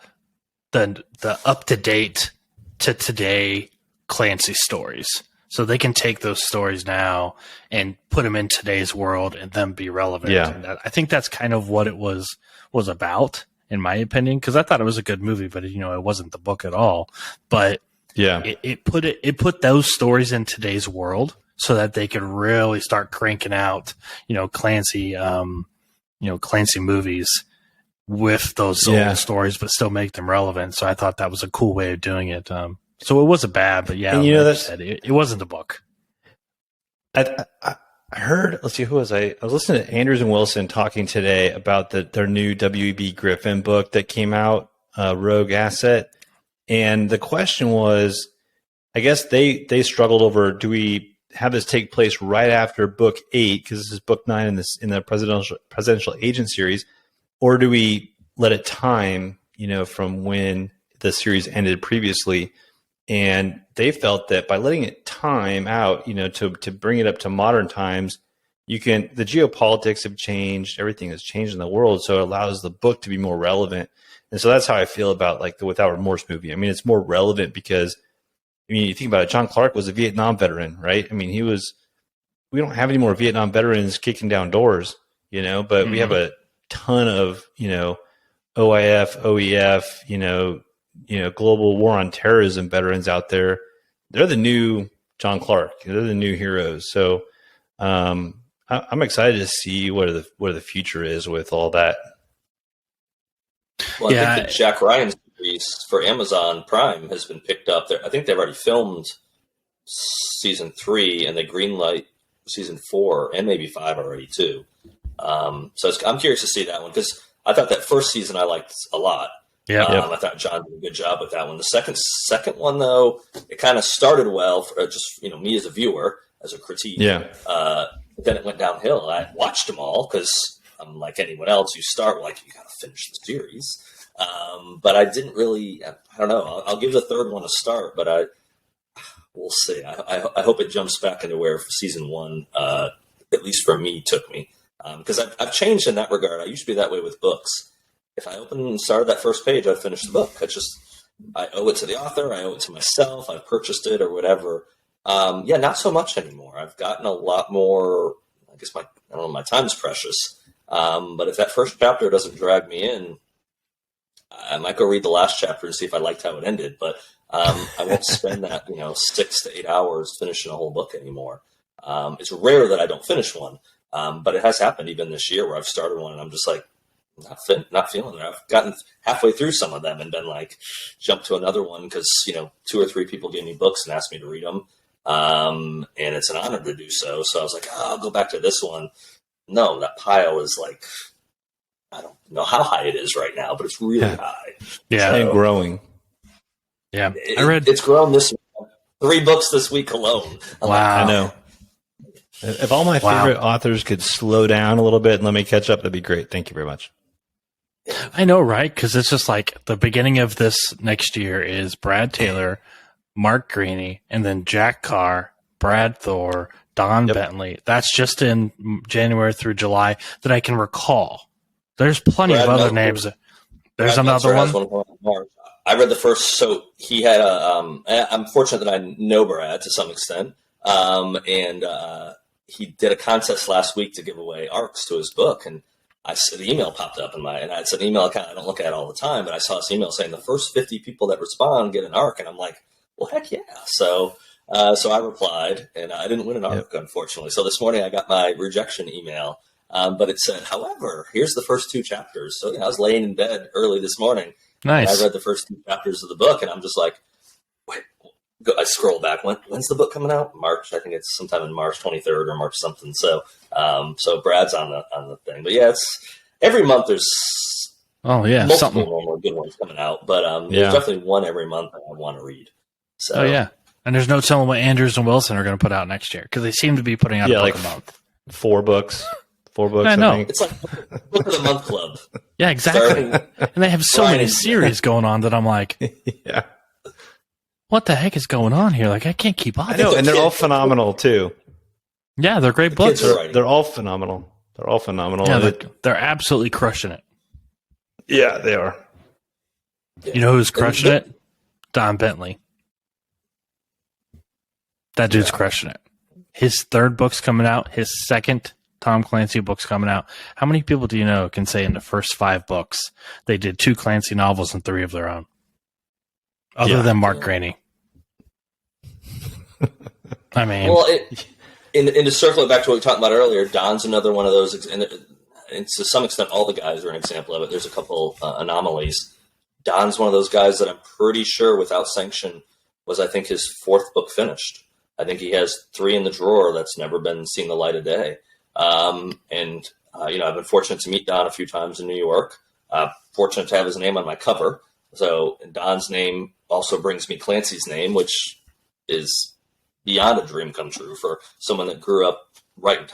up to date to today Clancy stories. So they can take those stories now and put them in today's world and then be relevant. Yeah. And I think that's kind of what it was about, in my opinion, because I thought it was a good movie, but it wasn't the book at all. But yeah, it put those stories in today's world so that they could really start cranking out, Clancy, Clancy movies with those old stories, but still make them relevant. So I thought that was a cool way of doing it. So it wasn't bad, but yeah, and it wasn't the book. I I heard, let's see, who was I? I was listening to Andrews and Wilson talking today about their new W.E.B. Griffin book that came out, Rogue Asset. And the question was, I guess they struggled over, do we have this take place right after book 8, because this is book 9 in the presidential agent series, or do we let it time, from when the series ended previously? And they felt that by letting it time out, to bring it up to modern times, the geopolitics have changed, everything has changed in the world, so it allows the book to be more relevant. And so that's how I feel about like the Without Remorse movie. I mean, it's more relevant because, you think about it, John Clark was a Vietnam veteran, right? I mean, we don't have any more Vietnam veterans kicking down doors, but we have a ton of, OIF, OEF, global war on terrorism veterans out there. They're the new John Clark. They're the new heroes. So I'm excited to see where the future is with all that. Well, I think that Jack Ryan's series for Amazon Prime has been picked up. I think they've already filmed season 3, and they greenlight season 4 and maybe 5 already too. So I'm curious to see that one, because I thought that first season I liked a lot. Yeah, I thought John did a good job with that one. The second one, though, it kind of started well for just me as a viewer, as a critique. Yeah. But then it went downhill. I watched them all because I'm like anyone else. You start like you got to finish the series, but I didn't really. I don't know. I'll give the third one a start, but we'll see. I hope it jumps back into where season 1, at least for me, took me, because I've changed in that regard. I used to be that way with books. If I opened and started that first page, I'd finish the book. I owe it to the author. I owe it to myself. I've purchased it or whatever. Not so much anymore. I've gotten a lot more. I guess my time's precious. But if that first chapter doesn't drag me in, I might go read the last chapter and see if I liked how it ended. But I won't spend that 6 to 8 hours finishing a whole book anymore. It's rare that I don't finish one, but it has happened even this year where I've started one and I'm just like, not feeling it. I've gotten halfway through some of them and been like, jump to another one because 2 or 3 people gave me books and asked me to read them, and it's an honor to do so. So I was like, I'll go back to this one. No, that pile is like, I don't know how high it is right now, but it's really high. Yeah, and growing. Yeah, it's grown this week. 3 books this week alone. Wow, I know. If all my favorite authors could slow down a little bit and let me catch up, that'd be great. Thank you very much. I know, right? Because it's just like the beginning of this next year is Brad Taylor, Mark Greaney, and then Jack Carr, Brad Thor, Don Bentley. That's just in January through July that I can recall. There's plenty of other names. There's another one. I read the first. So he had I'm fortunate that I know Brad to some extent, and he did a contest last week to give away ARCs to his book, and the email popped up and it's an email account I don't look at all the time, but I saw this email saying the first 50 people that respond get an ARC, and I'm like, well, heck yeah. So I replied, and I didn't win an ARC, unfortunately. So this morning I got my rejection email, but it said, however, here's the first 2 chapters. So I was laying in bed early this morning. Nice. And I read the first 2 chapters of the book, and I'm just like, wait. I scroll back. When's the book coming out? March. I think it's sometime in March 23rd or March something. So, so Brad's on the thing. But yeah, it's every month there's multiple more good ones coming out. But there's definitely one every month that I want to read. So and there's no telling what Andrews and Wilson are going to put out next year because they seem to be putting out a book a month. 4 books. 4 books. I know. It's like Book of the Month Club. Yeah, exactly. And they have so many series going on that I'm like, yeah. What the heck is going on here? Like, I can't keep up. I know, and they're all phenomenal too. Yeah, they're great books. They're all phenomenal. They're all phenomenal. Yeah, they're absolutely crushing it. Yeah, they are. You know who's crushing it? Don Bentley. That dude's crushing it. His 3rd book's coming out. His 2nd Tom Clancy book's coming out. How many people do you know can say in the first 5 books they did 2 Clancy novels and 3 of their own? Other than Mark Greaney. I mean, well, in to circle it back to what we talked about earlier, Don's another one of those, and to some extent, all the guys are an example of it. There's a couple anomalies. Don's one of those guys that I'm pretty sure, without sanction, was I think his 4th book finished. I think he has 3 in the drawer that's never been seen the light of day. I've been fortunate to meet Don a few times in New York. Fortunate to have his name on my cover. So Don's name also brings me Clancy's name, which is beyond a dream come true for someone that grew up reading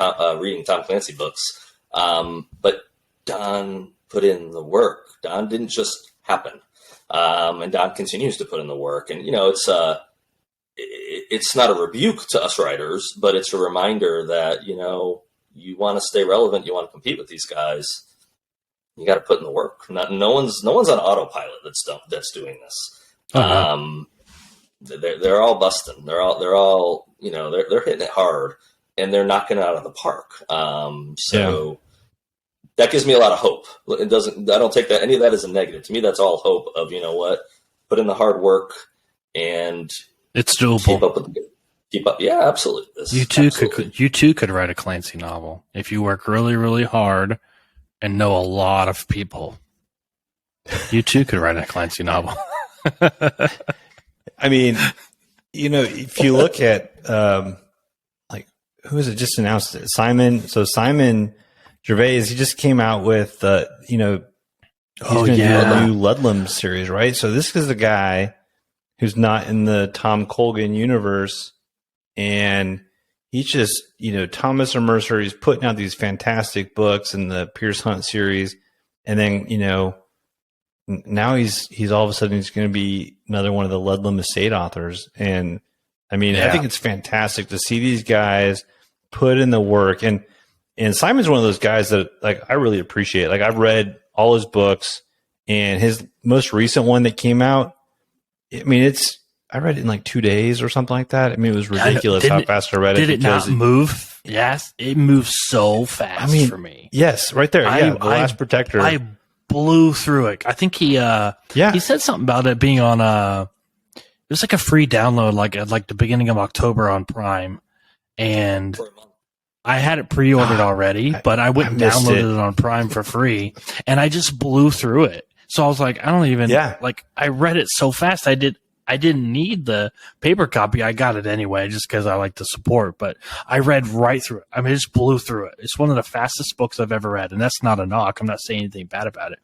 Tom Clancy books. But Don put in the work. Don didn't just happen. And Don continues to put in the work. And, it's not a rebuke to us writers, but it's a reminder that, you want to stay relevant. You want to compete with these guys. You got to put in the work. No one's on autopilot that's doing this. Uh-huh. They're all busting. They're all they're hitting it hard, and they're knocking it out of the park. That gives me a lot of hope. I don't take any of that as a negative. To me, that's all hope of, put in the hard work and it's doable. Keep up. Yeah, absolutely. You too could write a Clancy novel if you work really, really hard and know a lot of people. You too could write a Clancy novel. I mean, if you look at who is it just announced it? Simon Gervais, he just came out with he's going to do a new Ludlum series, right? So this is the guy who's not in the Tom Colgan universe, and he's just Thomas or Mercer. He's putting out these fantastic books in the Pierce Hunt series, and then now he's all of a sudden he's going to be another one of the Ludlum estate authors, and I mean I think it's fantastic to see these guys put in the work, and Simon's one of those guys that I really appreciate. I've read all his books, and his most recent one that came out, I mean I read it in 2 days or something like that. I mean it was ridiculous how fast I read it. Did it not move? Yes, it moved so fast for me. Yes, right there. The Last Protector. I blew through it. I think he said something about it being on it was like a free download at the beginning of October on Prime, and I had it pre-ordered already, but I went and downloaded it on Prime for free, and I just blew through it. So I was like, I don't even I read it so fast. I didn't need the paper copy. I got it anyway, just because I like the support. But I read right through it. I mean, I just blew through it. It's one of the fastest books I've ever read, and that's not a knock. I'm not saying anything bad about it.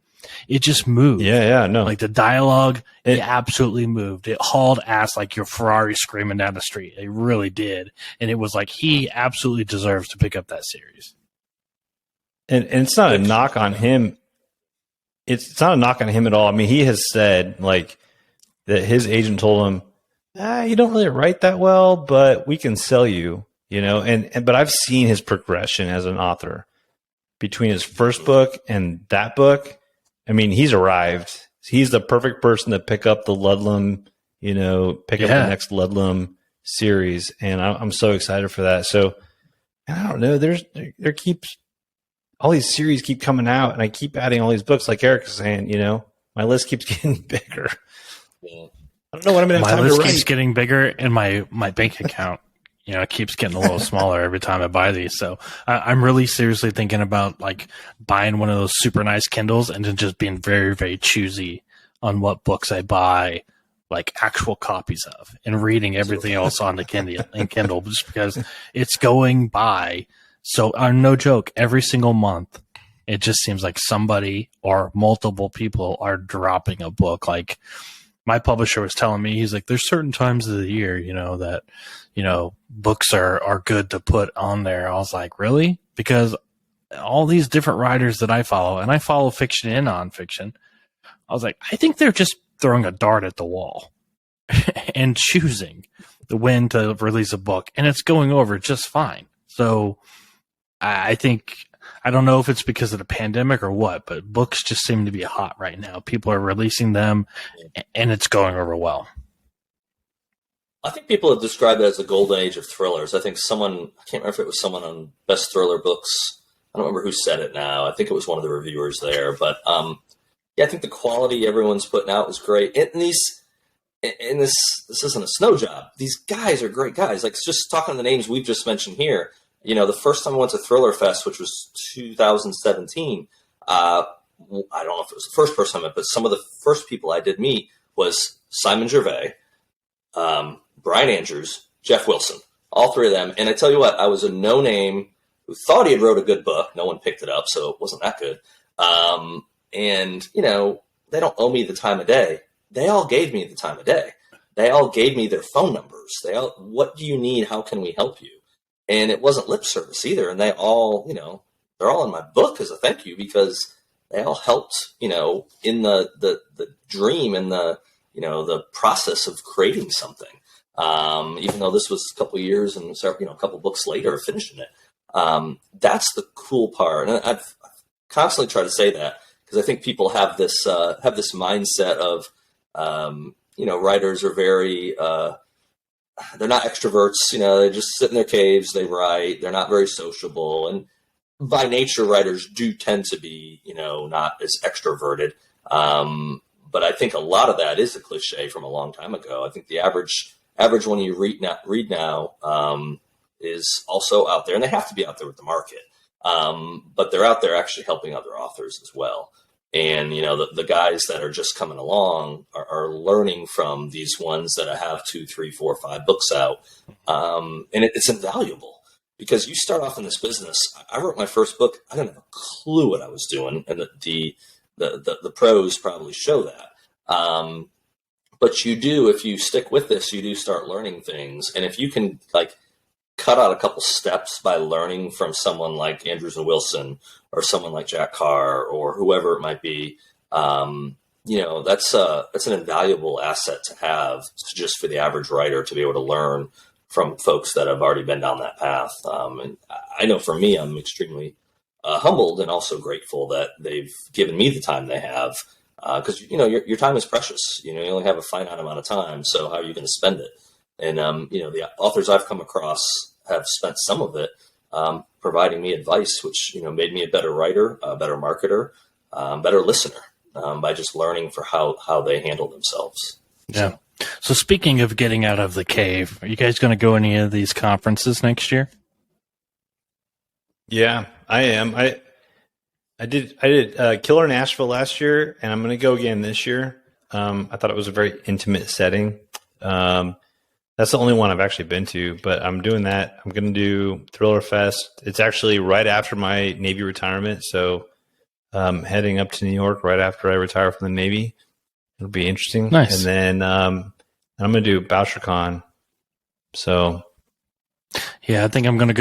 It just moved. No. The dialogue, it absolutely moved. It hauled ass like your Ferrari screaming down the street. It really did. And it was he absolutely deserves to pick up that series. And it's not a knock on him. It's not a knock on him at all. I mean, he has said that his agent told him, you don't really write that well, but we can sell you, but I've seen his progression as an author between his first book and that book. I mean, he's arrived. He's the perfect person to pick up the Ludlum, pick up the next Ludlum series. And I'm so excited for that. So I don't know, there keeps all these series keep coming out, and I keep adding all these books like Eric is saying, my list keeps getting bigger. I don't know what I'm going to have time to write. My list keeps getting bigger, and my bank account, keeps getting a little smaller every time I buy these. So I'm really seriously thinking about buying one of those super nice Kindles and then just being very, very choosy on what books I buy, actual copies of, and reading everything else on the Kindle, just because it's going by. So no joke, every single month, it just seems like somebody or multiple people are dropping a book. My publisher was telling me, he's like, there's certain times of the year, that, books are good to put on there. I was like, really? Because all these different writers that I follow, and I follow fiction and nonfiction, I was like, I think they're just throwing a dart at the wall and choosing when to release a book, and it's going over just fine. So I think, I don't know if it's because of the pandemic or what, but books just seem to be hot right now. People are releasing them, and it's going over well. I think people have described it as the golden age of thrillers. I think I can't remember if it was someone on Best Thriller Books. I don't remember who said it now. I think it was one of the reviewers there. But I think the quality everyone's putting out is great. And this isn't a snow job. These guys are great guys. Just talking the names we've just mentioned here. The first time I went to Thriller Fest, which was 2017, I don't know if it was the first person I met, but some of the first people I did meet was Simon Gervais, Brian Andrews, Jeff Wilson. all three of them. And I tell you what, I was a no-name who thought he had wrote a good book. No one picked it up, so it wasn't that good. And, you know, they don't owe me the time of day. They all gave me the time of day. They all gave me their phone numbers. What do you need? How can we help you? And it wasn't lip service either. And they all, you know, they're all in my book as a thank you because they all helped, you know, in the dream and the, you know, the process of creating something. Even though this was a couple of years and, you know, a couple of books later of finishing it. That's the cool part. And I've constantly tried to say that because I think people have this mindset of, you know, writers are very, they're not extroverts, you know, they just sit in their caves, they write, they're not very sociable. And by nature, writers do tend to be, you know, not as extroverted. But I think a lot of that is a cliche from a long time ago. I think the average one you read now is also out there, and they have to be out there with the market. But they're out there actually helping other authors as well. And, you know, the guys that are just coming along are learning from these ones that have 2, 3, 4, 5 books out. And it's invaluable because you start off in this business. I wrote my first book. I didn't have a clue what I was doing. And the pros probably show that. But you do, if you stick with this, you do start learning things. And if you can like cut out a couple steps by learning from someone like Andrews and Wilson or someone like Jack Carr or whoever it might be, you know, that's an invaluable asset to have just for the average writer to be able to learn from folks that have already been down that path. And I know for me, I'm extremely humbled and also grateful that they've given me the time they have. Because, you know, your time is precious. You know, you only have a finite amount of time. So how are you going to spend it? And, you know, the authors I've come across have spent some of it providing me advice, which, you know, made me a better writer, a better marketer, better listener by just learning for how they handle themselves. Yeah. So speaking of getting out of the cave, are you guys going to go any of these conferences next year? Yeah, I am. I did Killer Nashville last year, and I'm going to go again this year. I thought it was a very intimate setting. That's the only one I've actually been to, but I'm doing that. I'm going to do Thriller Fest. It's actually right after my Navy retirement, so heading up to New York right after I retire from the Navy. It'll be interesting. Nice. And then I'm going to do BoucherCon. So yeah, I think I'm going to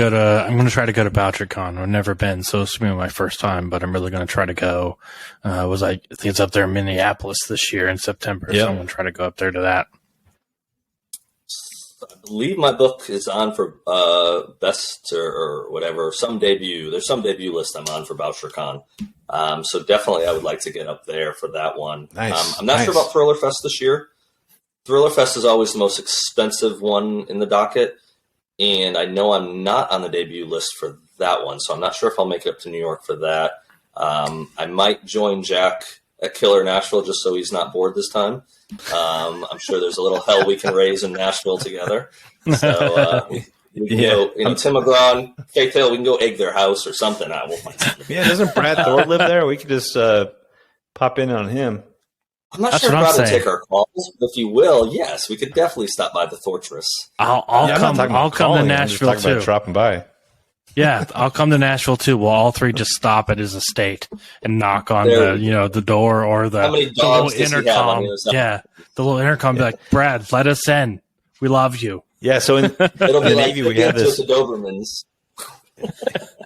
try to go to BoucherCon. I've never been, so it's going to be my first time, but I'm really going to try to go. I think it's up there in Minneapolis this year in September, so I'm going to try to go up there to that. I believe my book is on for best or whatever, some debut. There's some debut list I'm on for BoucherCon. So definitely I would like to get up there for that one. Nice. I'm not sure about Thriller Fest this year. Thriller Fest is always the most expensive one in the docket. And I know I'm not on the debut list for that one. So I'm not sure if I'll make it up to New York for that. I might join Jack at Killer Nashville just so he's not bored this time. I'm sure there's a little hell we can raise in Nashville together. So we can go, you know, Tim McGraw, Faith Hill, we can go egg their house or something. We'll find something. Yeah, doesn't Brad Thor live there? We could just pop in on him. I'm not sure if Brad will take our calls, but if you will, yes, we could definitely stop by the Fortress. I'll come to Nashville too. About dropping by. Yeah, I'll come to Nashville too. We'll all three just stop at his estate and knock on the door or the little intercom. Yeah, the little intercom. Be like, Brad, let us in. We love you. Yeah. So in It'll be the like Navy, we have this. The Dobermans.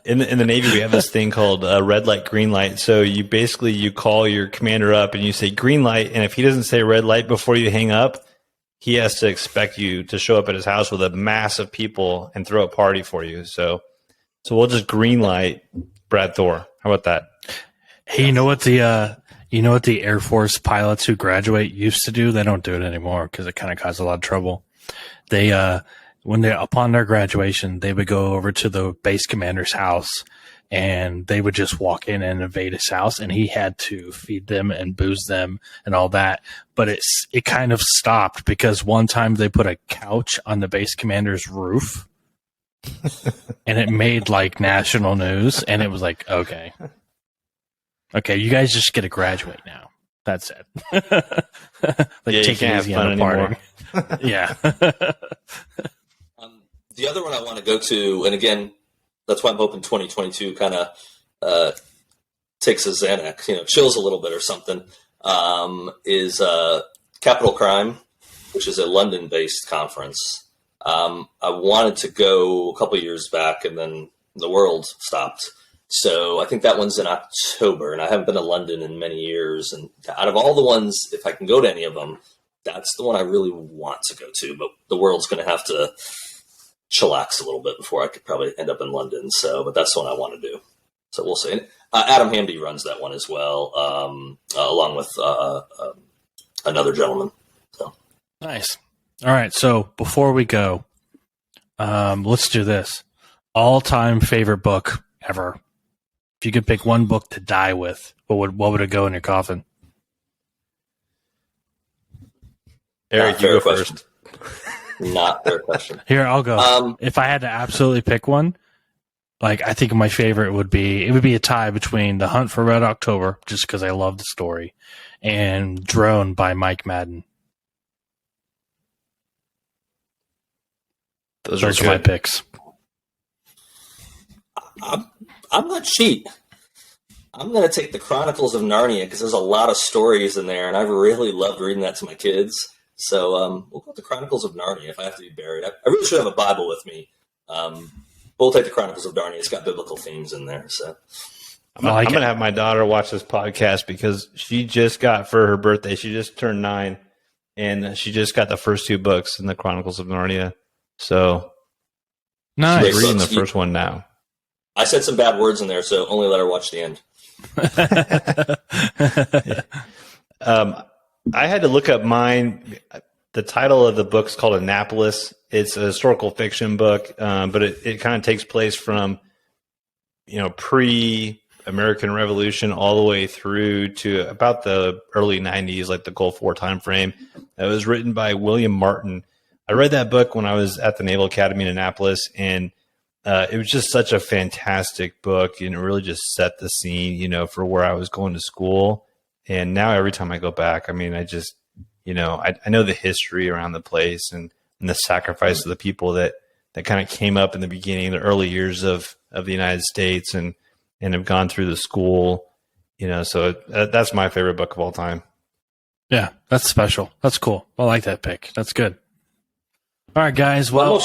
In the Navy, we have this thing called red light, green light. So you call your commander up and you say green light, and if he doesn't say red light before you hang up, he has to expect you to show up at his house with a mass of people and throw a party for you. So we'll just green light Brad Thor. How about that? Hey, you know what the Air Force pilots who graduate used to do? They don't do it anymore because it kind of caused a lot of trouble. They upon their graduation, they would go over to the base commander's house and they would just walk in and invade his house, and he had to feed them and booze them and all that. But it kind of stopped because one time they put a couch on the base commander's roof. And it made like national news, and it was like, okay, you guys just get to graduate now. That's it. Take it easy on the party. Yeah. The other one I want to go to, and again, that's why I'm hoping 2022 kind of takes a Xanax, chills a little bit or something, is Capital Crime, which is a London-based conference. I wanted to go a couple years back, and then the world stopped. So I think that one's in October, and I haven't been to London in many years. And out of all the ones, if I can go to any of them, that's the one I really want to go to. But the world's going to have to chillax a little bit before I could probably end up in London. But that's the one I want to do. So we'll see. And, Adam Hamby runs that one as well, along with another gentleman. So Nice. All right. So before we go, let's do this. All-time favorite book ever. If you could pick one book to die with, what would it go in your coffin? Eric, you go first. Not fair question. Here, I'll go. If I had to absolutely pick one, I think my favorite would be a tie between The Hunt for Red October, just because I love the story, and Drone by Mike Madden. Those are my picks. I'm not cheap. I'm going to take the Chronicles of Narnia because there's a lot of stories in there, and I really loved reading that to my kids. So we'll go with the Chronicles of Narnia if I have to be buried. I really should have a Bible with me. We'll take the Chronicles of Narnia. It's got biblical themes in there. So I'm going to have my daughter watch this podcast because she just got, for her birthday, she just turned 9, and she just got the first 2 books in the Chronicles of Narnia. So nice. She's reading the first one now. I said some bad words in there, so only let her watch the end. I had to look up mine. The title of the book is called Annapolis. It's a historical fiction book, but it kind of takes place from, pre-American Revolution all the way through to about the early 90s, like the Gulf War time frame. It was written by William Martin. I read that book when I was at the Naval Academy in Annapolis, and it was just such a fantastic book, and it really just set the scene, for where I was going to school. And now every time I go back, I just, I know the history around the place and the sacrifice of the people that kind of came up in the beginning, the early years of the United States and have gone through the school, so that's my favorite book of all time. Yeah, that's special. That's cool. I like that pick. That's good. All right, guys. Well,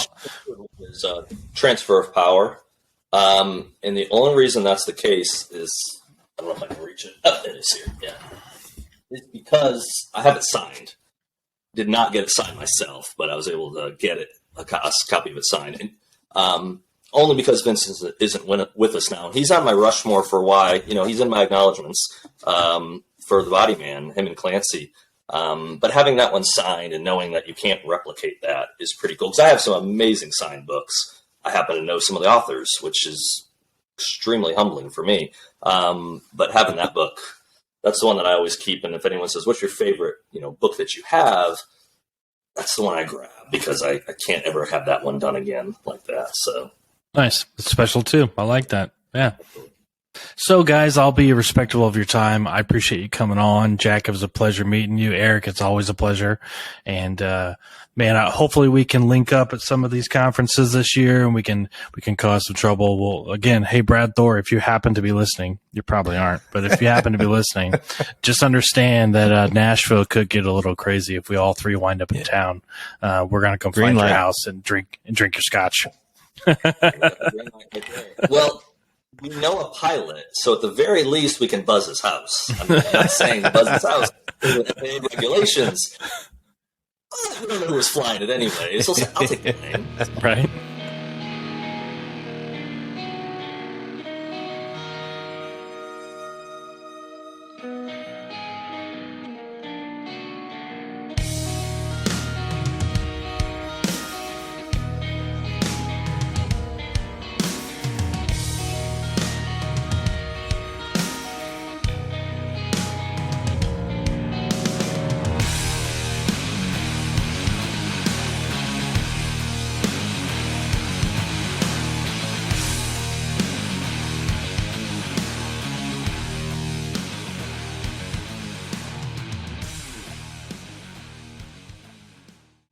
is transfer of power, and the only reason that's the case is I don't know if I can reach it. Oh, it is here. Yeah, it's because I have it signed. Did not get it signed myself, but I was able to get it a copy of it signed, and only because Vincent isn't with us now. He's on my Rushmore for why he's in my acknowledgments for the Body Man, him and Clancy. But having that one signed and knowing that you can't replicate that is pretty cool. Because I have some amazing signed books. I happen to know some of the authors, which is extremely humbling for me. But having that book, that's the one that I always keep. And if anyone says, what's your favorite, book that you have? That's the one I grab because I can't ever have that one done again like that. So nice. It's special too. I like that. Yeah. So, guys, I'll be respectful of your time. I appreciate you coming on. Jack, it was a pleasure meeting you. Eric, it's always a pleasure. And, hopefully we can link up at some of these conferences this year and we can cause some trouble. Well, again, hey, Brad Thor, if you happen to be listening, you probably aren't, but if you happen to be listening, just understand that Nashville could get a little crazy if we all 3 wind up in town. We're going to come find your house and drink your scotch. Well, we know a pilot, so at the very least, we can buzz his house. I'm not saying buzz his house. FAA regulations. I don't know who was flying it anyway. So I'll take the name. Right.